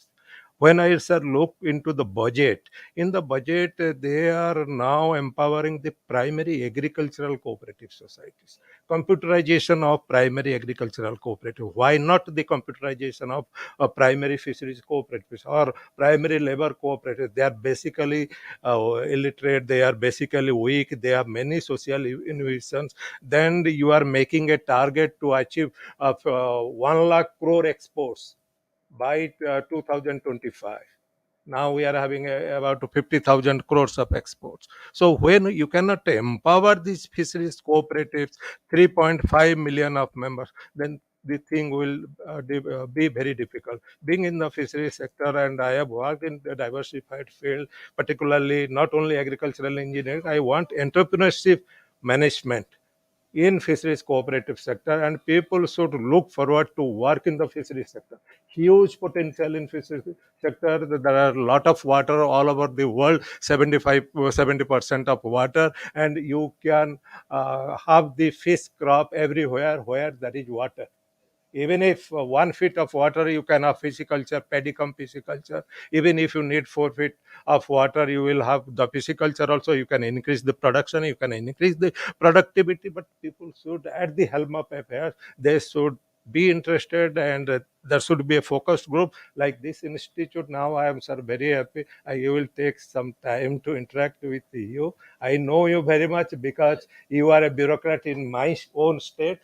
When I, sir, look into the budget, in the budget, they are now empowering the primary agricultural cooperative societies. Computerization of primary agricultural cooperative. Why not the computerization of primary fisheries cooperatives or primary labor cooperatives? They are basically illiterate, they are basically weak, they have many social innovations. Then you are making a target to achieve of 1 lakh crore exports by 2025. Now we are having about 50,000 crores of exports. So when you cannot empower these fisheries cooperatives, 3.5 million of members, then the thing will be very difficult. Being in the fisheries sector, and I have worked in the diversified field, particularly not only agricultural engineering, I want entrepreneurship management in fisheries cooperative sector, and people should look forward to work in the fisheries sector. Huge potential in fisheries sector. There are a lot of water all over the world, 70% of water, and you can have the fish crop everywhere where there is water. Even if 1 feet of water, you can have pisciculture, pedicum pisciculture. Even if you need 4 feet of water, you will have the pisciculture also. You can increase the production, you can increase the productivity. But people should, at the helm of affairs, they should be interested, and there should be a focused group like this institute. Now I am, sir, very happy. I will take some time to interact with you. I know you very much because you are a bureaucrat in my own state.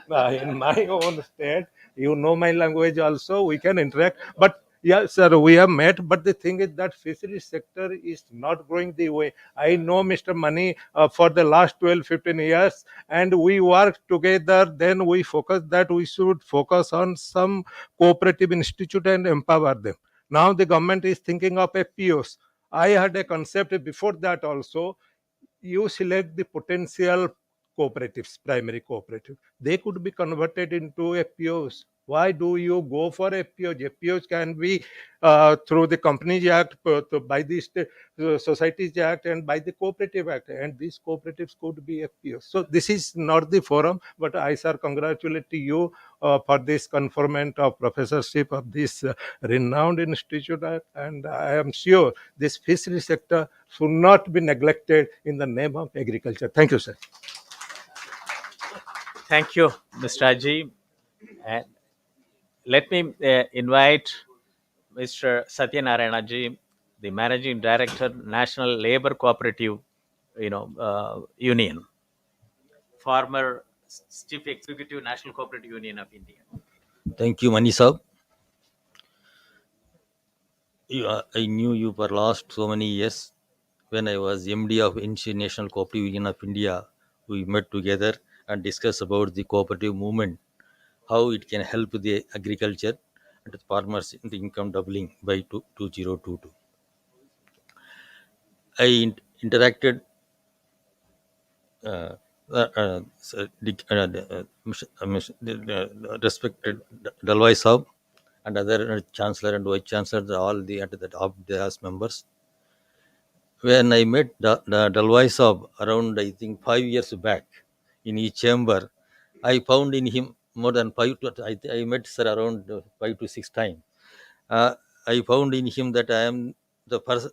In my own state, you know my language also, we can interact. But yeah, sir, we have met, but the thing is that fisheries sector is not growing the way. I know Mr. Mani for the last 12-15 years, and we work together. Then we focus that we should focus on some cooperative institute and empower them. Now the government is thinking of FPOs. I had a concept before that also. You select the potential cooperatives, primary cooperatives. They could be converted into FPOs. Why do you go for FPOs? FPOs can be through the Companies Act, by the Societies Act, and by the Cooperative Act. And these cooperatives could be FPOs. So this is not the forum, but I, sir, congratulate you for this conferment of professorship of this renowned institute. And I am sure this fishery sector should not be neglected in the name of agriculture. Thank you, sir. Thank you, Mr. Aji. And let me invite Mr. Satyanarayana ji, the Managing Director, National Labor Cooperative, Union, former Chief Executive, National Cooperative Union of India. Thank you, Manisab. I knew you for last so many years. When I was MD of National Cooperative Union of India, we met together and discussed about the cooperative movement, how it can help the agriculture and the farmers in the income doubling by 2022. I interacted uh, respected Dalwai Saab and other chancellor and vice chancellor, all the at the top as members. When I met Dalwai Saab around, I think, 5 years back in each chamber, I found in him more than I met sir around 5 to 6 times. Uh, I found in him that I am the person.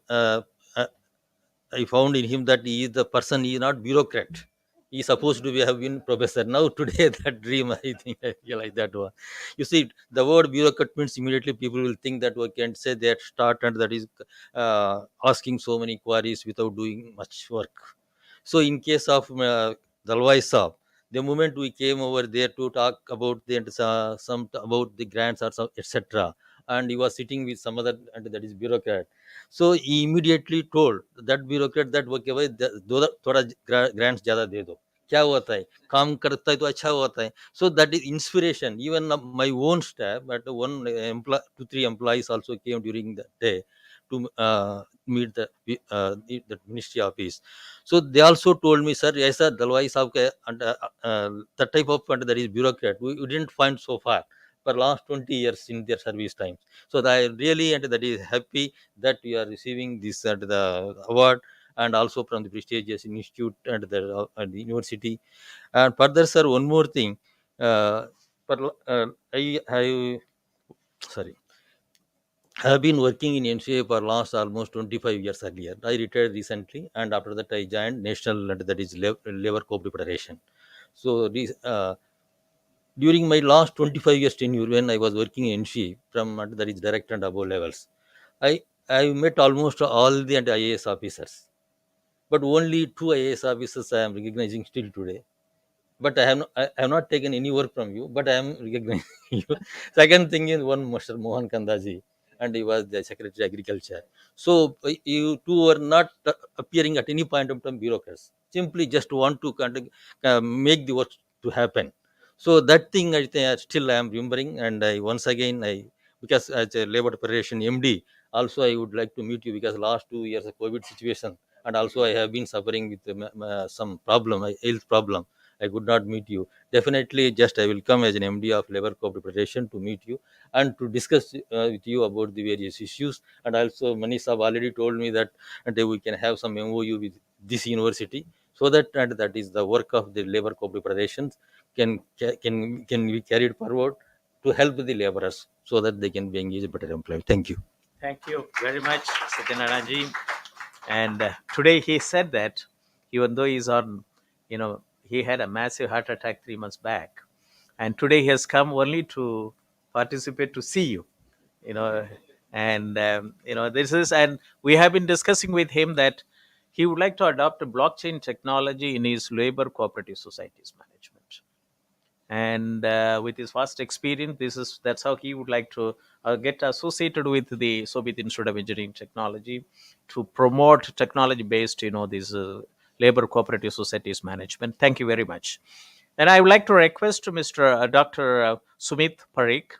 I found in him that he is the person. He is not bureaucrat. He is supposed to be have been professor. Now today that dream, I think I realize that one. You see, the word bureaucrat means immediately people will think that we can say that start and that is asking so many queries without doing much work. So in case of Dalwai Saab, the moment we came over there to talk about the some about the grants or some etc., and he was sitting with some other and that is bureaucrat. So he immediately told that bureaucrat that okay भाई थोड़ा grants ज़्यादा दे दो, क्या होता है काम करता है तो अच्छा होता है. So that is inspiration. Even my own staff, but one 2 3 employees also came during the day to meet the ministry office. So they also told me, sir, yes sir, Dalwai Saab ke, and the type of and that is bureaucrat we didn't find so far for last 20 years in their service time. So I really and that is happy that we are receiving this the award, and also from the prestigious institute and the university. And further, sir, one more thing. I sorry. I have been working in NCA for last almost 25 years earlier. I retired recently, and after that I joined National that is Labor Cooperative Federation. So during my last 25 years tenure, when I was working in NCA from that is director and above levels, I met almost all the IAS officers, but only two IAS officers I am recognizing still today. But I have not taken any work from you, but I am recognizing you. Second thing is one Mr. Mohan Kandaji, and he was the Secretary Agriculture. So you two were not appearing at any point of time bureaucrats. Simply just want to kind of, make the work to happen. So that thing I think still I am remembering, and I once again I because as a labor federation MD, also I would like to meet you because last 2 years of COVID situation, and also I have been suffering with some problem, health problem. I could not meet you. Definitely, just I will come as an MD of Labor Cooperative Federation to meet you and to discuss with you about the various issues. And also, Manish have already told me that and we can have some MOU with this university, so that and that is the work of the Labor Cooperative Federations can be carried forward to help the laborers so that they can be engaged better employed. Thank you. Thank you very much, Satyanarayana ji. And today he said that even though he's on, he had a massive heart attack 3 months back, and today he has come only to participate to see you, you know, and this is, and we have been discussing with him that he would like to adopt a blockchain technology in his labor cooperative societies management. And with his vast experience, that's how he would like to get associated with the Soviet Institute of Engineering Technology to promote technology based these labor cooperative societies management. Thank you very much. And I would like to request to Mr. Dr. Sumit Parikh.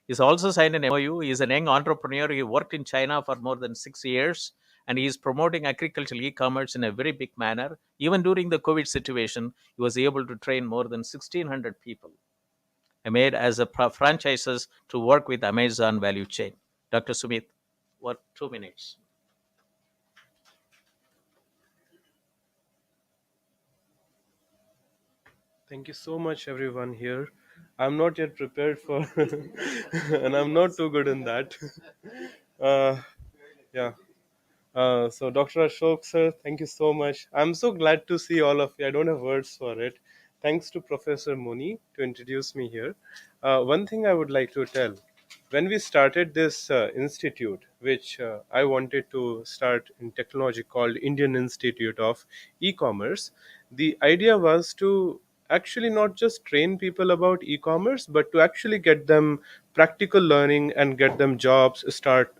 He's also signed an MOU. He is an young entrepreneur. He worked in China for more than 6 years, and he is promoting agricultural e-commerce in a very big manner. Even during the COVID situation, he was able to train more than 1,600 people made as a franchises to work with Amazon value chain. Dr. Sumit, what 2 minutes? Thank you so much, everyone here. I'm not yet prepared for, and I'm not too good in that. Uh, yeah. So, Dr. Ashok, sir, thank you so much. I'm so glad to see all of you. I don't have words for it. Thanks to Professor Moni to introduce me here. One thing I would like to tell when we started this institute, which I wanted to start in technology, called Indian Institute of E-commerce, the idea was to actually not just train people about e-commerce, but to actually get them practical learning and get them jobs,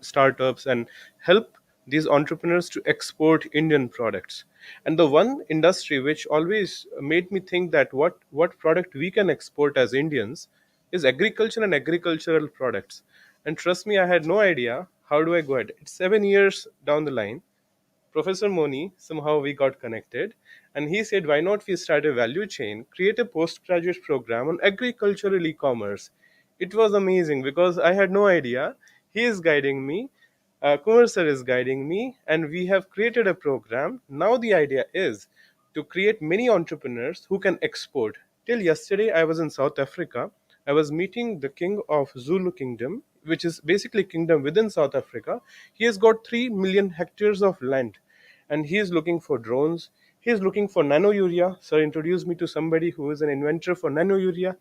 startups, and help these entrepreneurs to export Indian products. And the one industry which always made me think that what product we can export as Indians is agriculture and agricultural products. And trust me, I had no idea how do I go ahead. It's 7 years down the line. Professor Moni, somehow we got connected, and he said, why not we start a value chain, create a postgraduate program on agricultural e-commerce. It was amazing because I had no idea. He is guiding me, Kumar sir is guiding me, and we have created a program. Now the idea is to create many entrepreneurs who can export. Till yesterday, I was in South Africa. I was meeting the king of Zulu Kingdom, which is basically kingdom within South Africa. He has got 3 million hectares of land, and he is looking for drones. He is looking for nano urea. Sir introduced me to somebody who is an inventor for nano urea,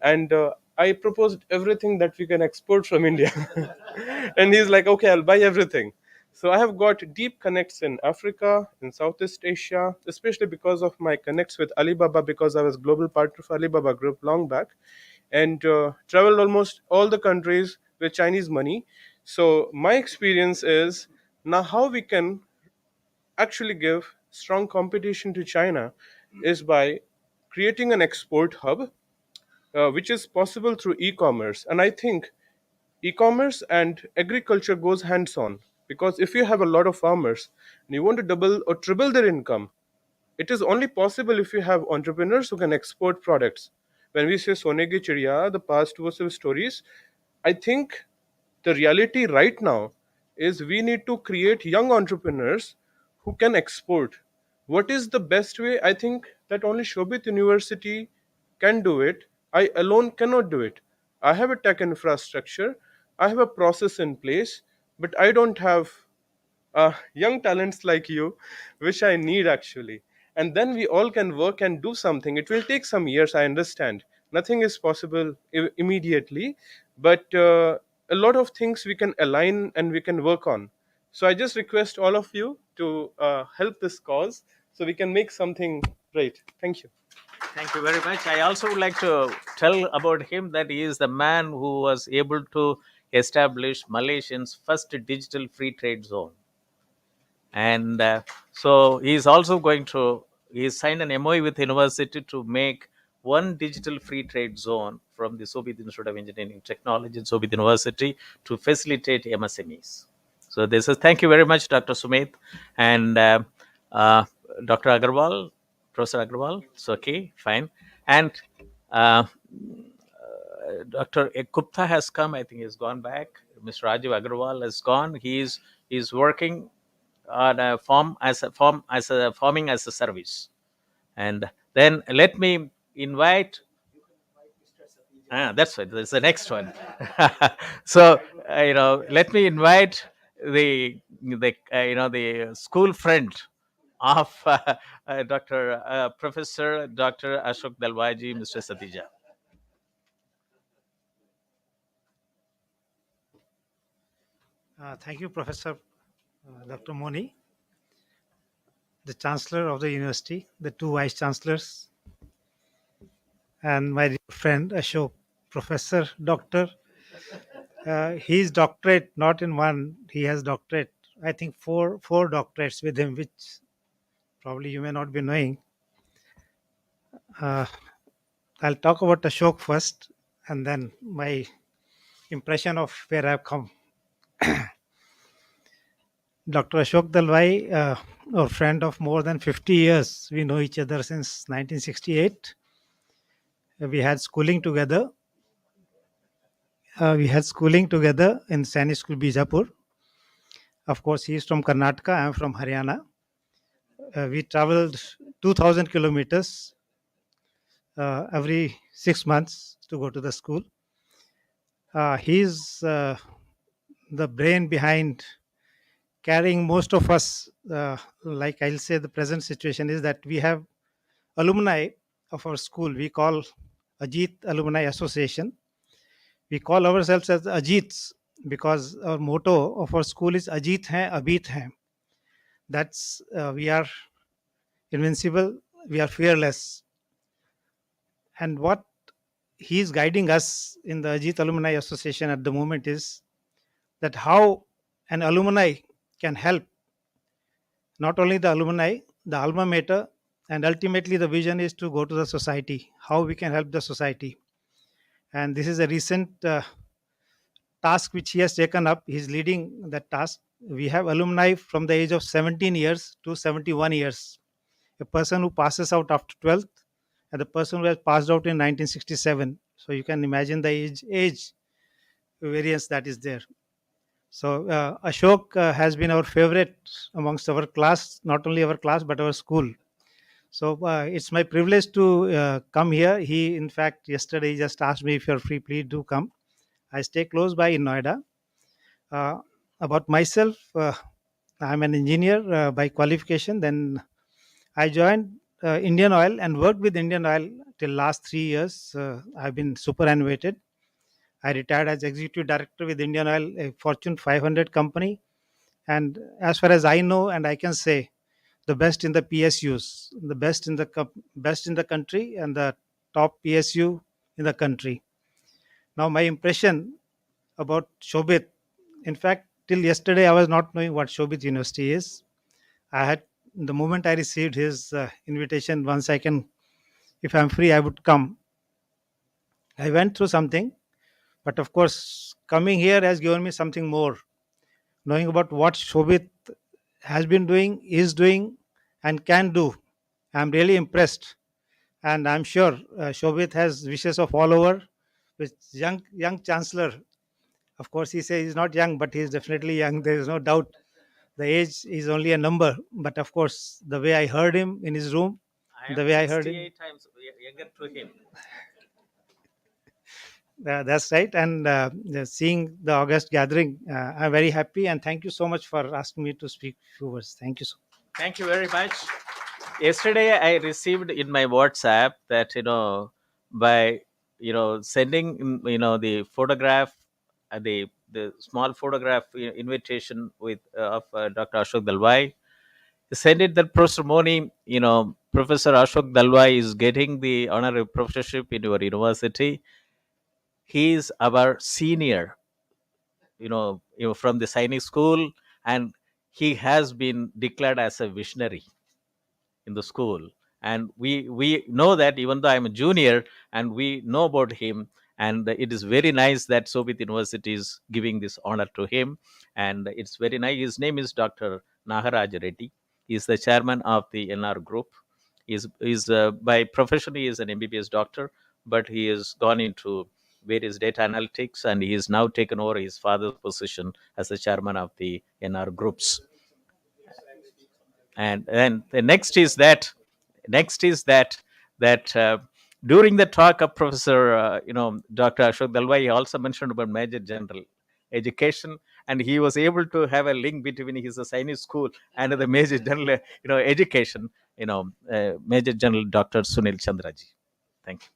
and I proposed everything that we can export from India. And he's like, okay, I'll buy everything. So I have got deep connects in Africa, in Southeast Asia, especially because of my connects with Alibaba, because I was global partner for Alibaba Group long back, and traveled almost all the countries with Chinese money. So my experience is now how we can actually give strong competition to China is by creating an export hub, which is possible through e-commerce. And I think e-commerce and agriculture goes hands on, because if you have a lot of farmers and you want to double or triple their income, it is only possible if you have entrepreneurs who can export products. When we say Sonegi Chidiya, the past was of stories, I think the reality right now is we need to create young entrepreneurs who can export. What is the best way? I think that only Shobit University can do it. I alone cannot do it. I have a tech infrastructure, I have a process in place, but I don't have young talents like you, which I need actually. And then we all can work and do something. It will take some years, I understand. Nothing is possible immediately, but a lot of things we can align and we can work on. So I just request all of you to help this cause so we can make something great. Thank you. Thank you very much. I also would like to tell about him that he is the man who was able to establish Malaysia's first digital free trade zone. And so he's also going to, he signed an MOU with the university to make one digital free trade zone from the Soviet Institute of Engineering Technology in Soviet University to facilitate MSMEs. So this is, thank you very much, Dr. Sumit. And uh, Dr. Agarwal, Professor Agarwal, it's okay, fine. And Dr. Gupta has come, I think he's gone back. Mr. Rajiv Agarwal has gone. He's working on a farming as a service. And then let me invite. That's right. That's the next one. So let me invite the school friend of Dr. Professor Dr. Ashok Dalwai ji, Mr. Satija. Thank you, Professor Dr. Moni, the Chancellor of the University, the two Vice Chancellors, and my dear friend Ashok, Professor, Doctor. His doctorate, not in one, he has doctorate, I think four doctorates with him, which probably you may not be knowing. I'll talk about Ashok first, and then my impression of where I've come. Dr. Ashok Dalwai, our friend of more than 50 years. We know each other since 1968. We had schooling together. In Sainik School, Bijapur. Of course, he is from Karnataka. I am from Haryana. We traveled 2,000 kilometers every 6 months to go to the school. He is the brain behind carrying most of us. Like I'll say, the present situation is that we have alumni of our school. We call Ajit Alumni Association. We call ourselves as Ajits because our motto of our school is Ajit hai, Abit hai. That's we are invincible, we are fearless. And what he is guiding us in the Ajit Alumni Association at the moment is that how an alumni can help not only the alumni, the alma mater, and ultimately the vision is to go to the society, how we can help the society. And this is a recent task which he has taken up. He's leading that task. We have alumni from the age of 17 years to 71 years. A person who passes out after 12th and the person who has passed out in 1967. So you can imagine the age variance that is there. So Ashok has been our favorite amongst our class, not only our class but our school. So it's my privilege to come here. He, in fact, yesterday he just asked me if you're free, please do come. I stay close by in Noida. Uh, about myself, I'm an engineer by qualification. Then I joined Indian Oil and worked with Indian Oil till last 3 years. I've been superannuated. I retired as executive director with Indian Oil, a Fortune 500 company. And as far as I know, and I can say, the best in the PSUs, the best in the country, and the top PSU in the country. Now, my impression about Shobit, in fact, till yesterday, I was not knowing what Shobit University is. I had the moment I received his invitation, once I can, if I'm free, I would come. I went through something, but of course, coming here has given me something more. Knowing about what Shobit has been doing, is doing, and can do, I'm really impressed. And I'm sure Shobit has wishes of all over. With young chancellor, of course, he says he's not young, but he's definitely young. There is no doubt. The age is only a number, but of course, the way I heard him in his room, I am the way I heard him, 68 times younger to him. that's right. And seeing the August gathering, I'm very happy. And thank you so much for asking me to speak few words. Thank you so much. Thank you very much. Yesterday, I received in my WhatsApp that by sending the photograph, the small photograph invitation with of Dr. Ashok Dalwai. Send it that Professor Moni, Professor Ashok Dalwai is getting the honorary professorship in your university. He is our senior, from the Sainik school, and he has been declared as a visionary in the school. And we know that, even though I'm a junior, and we know about him, and it is very nice that Soviet University is giving this honor to him. And it's very nice. His name is Dr. Nagaraj Reddy. He is the chairman of the NR group. He's by profession he is an MBBS doctor, but he has gone into various data analytics, and he has now taken over his father's position as the chairman of the NR groups. And then the next is that during the talk of Professor Dr. Ashok Dalwai, he also mentioned about Major General Education, and he was able to have a link between his Sainik school and the Major General Education, Major General Dr. Sunil Chandraji. Thank you.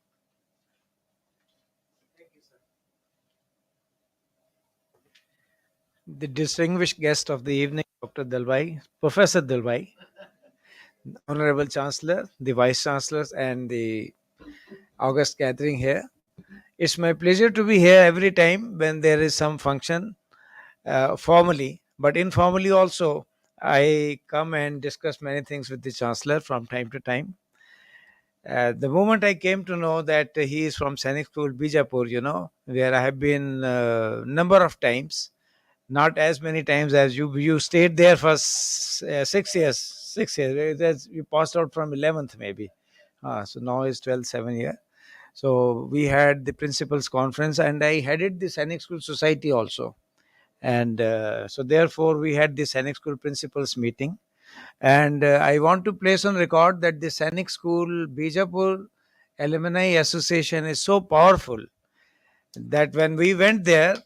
The distinguished guest of the evening, Dr. Dalwai, Professor Dalwai, Honorable Chancellor, the Vice Chancellors, and the August gathering here. It's my pleasure to be here every time when there is some function, formally, but informally also. I come and discuss many things with the Chancellor from time to time. The moment I came to know that he is from Sainik School, Bijapur, where I have been a number of times, not as many times as you. You stayed there for 6 years. 6 years. You passed out from 11th maybe. So now it's 12th, 7 year. So we had the principals conference, and I headed the Sainik School Society also. And so therefore we had the Sainik School principals meeting. And I want to place on record that the Sainik School Bijapur Alumni Association is so powerful that when we went there,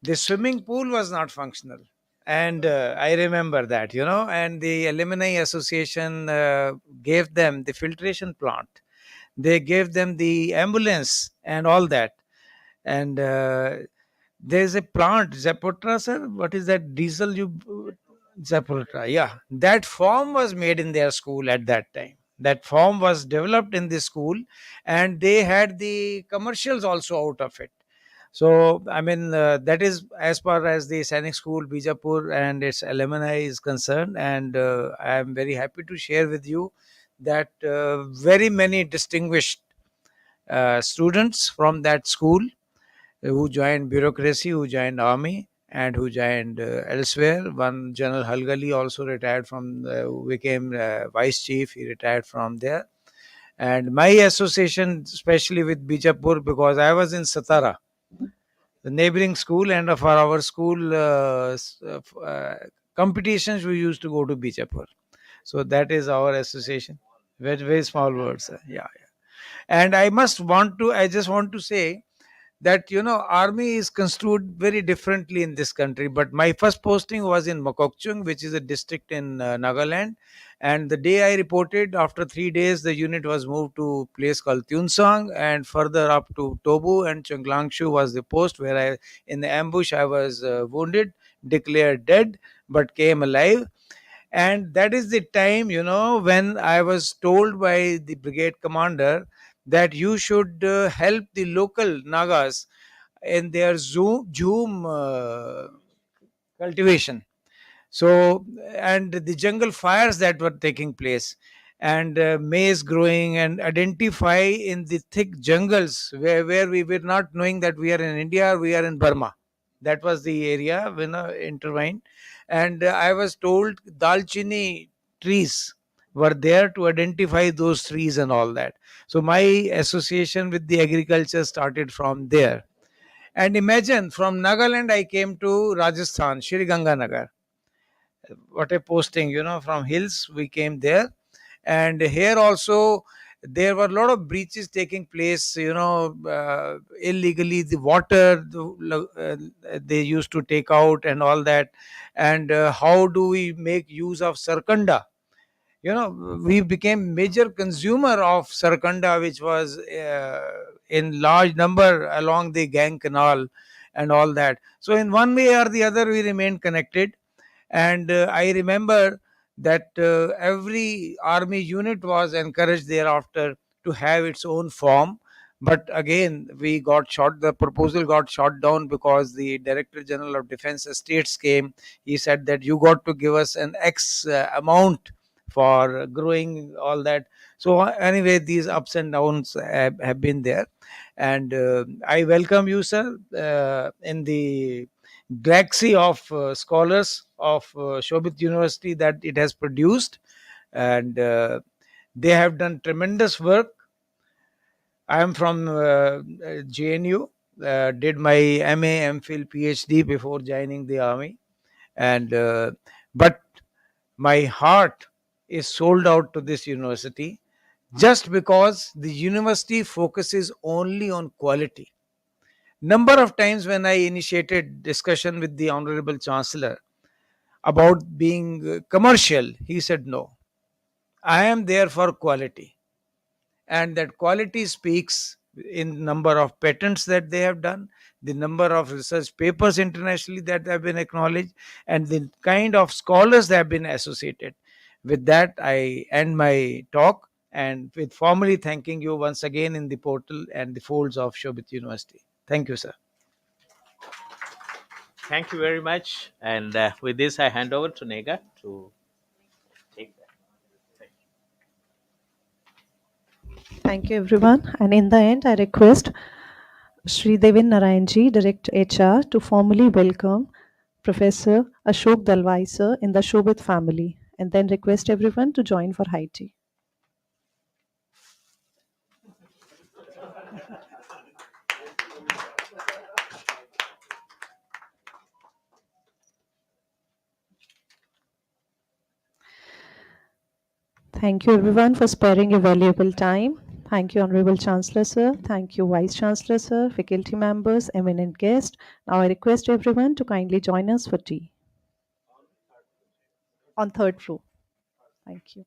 the swimming pool was not functional. And I remember that, and the Alumni Association gave them the filtration plant. They gave them the ambulance and all that. And there's a plant, Zapotra, sir. What is that diesel Zapotra? Yeah, that form was made in their school at that time. That form was developed in the school, and they had the commercials also out of it. So, I mean, that is as far as the Sainik School, Bijapur, and its alumni is concerned. And I am very happy to share with you that very many distinguished students from that school who joined bureaucracy, who joined army, and who joined elsewhere. One General Halgali also retired from, who became vice chief. He retired from there. And my association, especially with Bijapur, because I was in Satara, the neighboring school, and for our school competitions, we used to go to Bijapur. So that is our association. Very, very small words. Yeah, yeah. And I just want to say that army is construed very differently in this country. But my first posting was in Mokokchung, which is a district in Nagaland. And the day I reported, after 3 days the unit was moved to a place called Tunsang, and further up to Tobu and Chonglangshu was the post where I, in the ambush, I was wounded, declared dead, but came alive. And that is the time, when I was told by the brigade commander that you should help the local Nagas in their zoom cultivation. So, and the jungle fires that were taking place, and maize growing, and identify in the thick jungles where we were not knowing that we are in India or we are in Burma. That was the area when intertwined. And I was told dalchini trees were there to identify those trees and all that. So my association with the agriculture started from there. And imagine, from Nagaland I came to Rajasthan, Shri Ganganagar. What a posting, from hills we came there. And here also there were a lot of breaches taking place, illegally. The water, they used to take out and all that. And how do we make use of sarkanda? We became major consumer of sarkanda, which was in large number along the Gang Canal and all that. So in one way or the other we remained connected. And I remember that every army unit was encouraged thereafter to have its own form. But again, the proposal got shot down because the Director General of Defense Estates came. He said that you got to give us an X amount for growing all that. So anyway, these ups and downs have been there. And I welcome you, sir, in the galaxy of scholars of Shobit University that it has produced. And they have done tremendous work. I am from JNU, did my MA, MPhil, PhD before joining the army. And but my heart is sold out to this university, just because the university focuses only on quality. Number of times when I initiated discussion with the Honorable Chancellor about being commercial, he said, no, I am there for quality. And that quality speaks in number of patents that they have done, the number of research papers internationally that have been acknowledged, and the kind of scholars that have been associated. With that, I end my talk, and with formally thanking you once again in the portal and the folds of Shobit University. Thank you, sir. Thank you very much. And with this, I hand over to Nega to take that. Thank you. Thank you, everyone. And in the end, I request Shri Devin Narayanji, Director HR, to formally welcome Professor Ashok Dalwai sir in the Shobit family, and then request everyone to join for high tea. Thank you, everyone, for sparing your valuable time. Thank you, Honorable Chancellor, sir. Thank you, Vice Chancellor, sir, faculty members, eminent guests. Now I request everyone to kindly join us for tea on third floor. Thank you.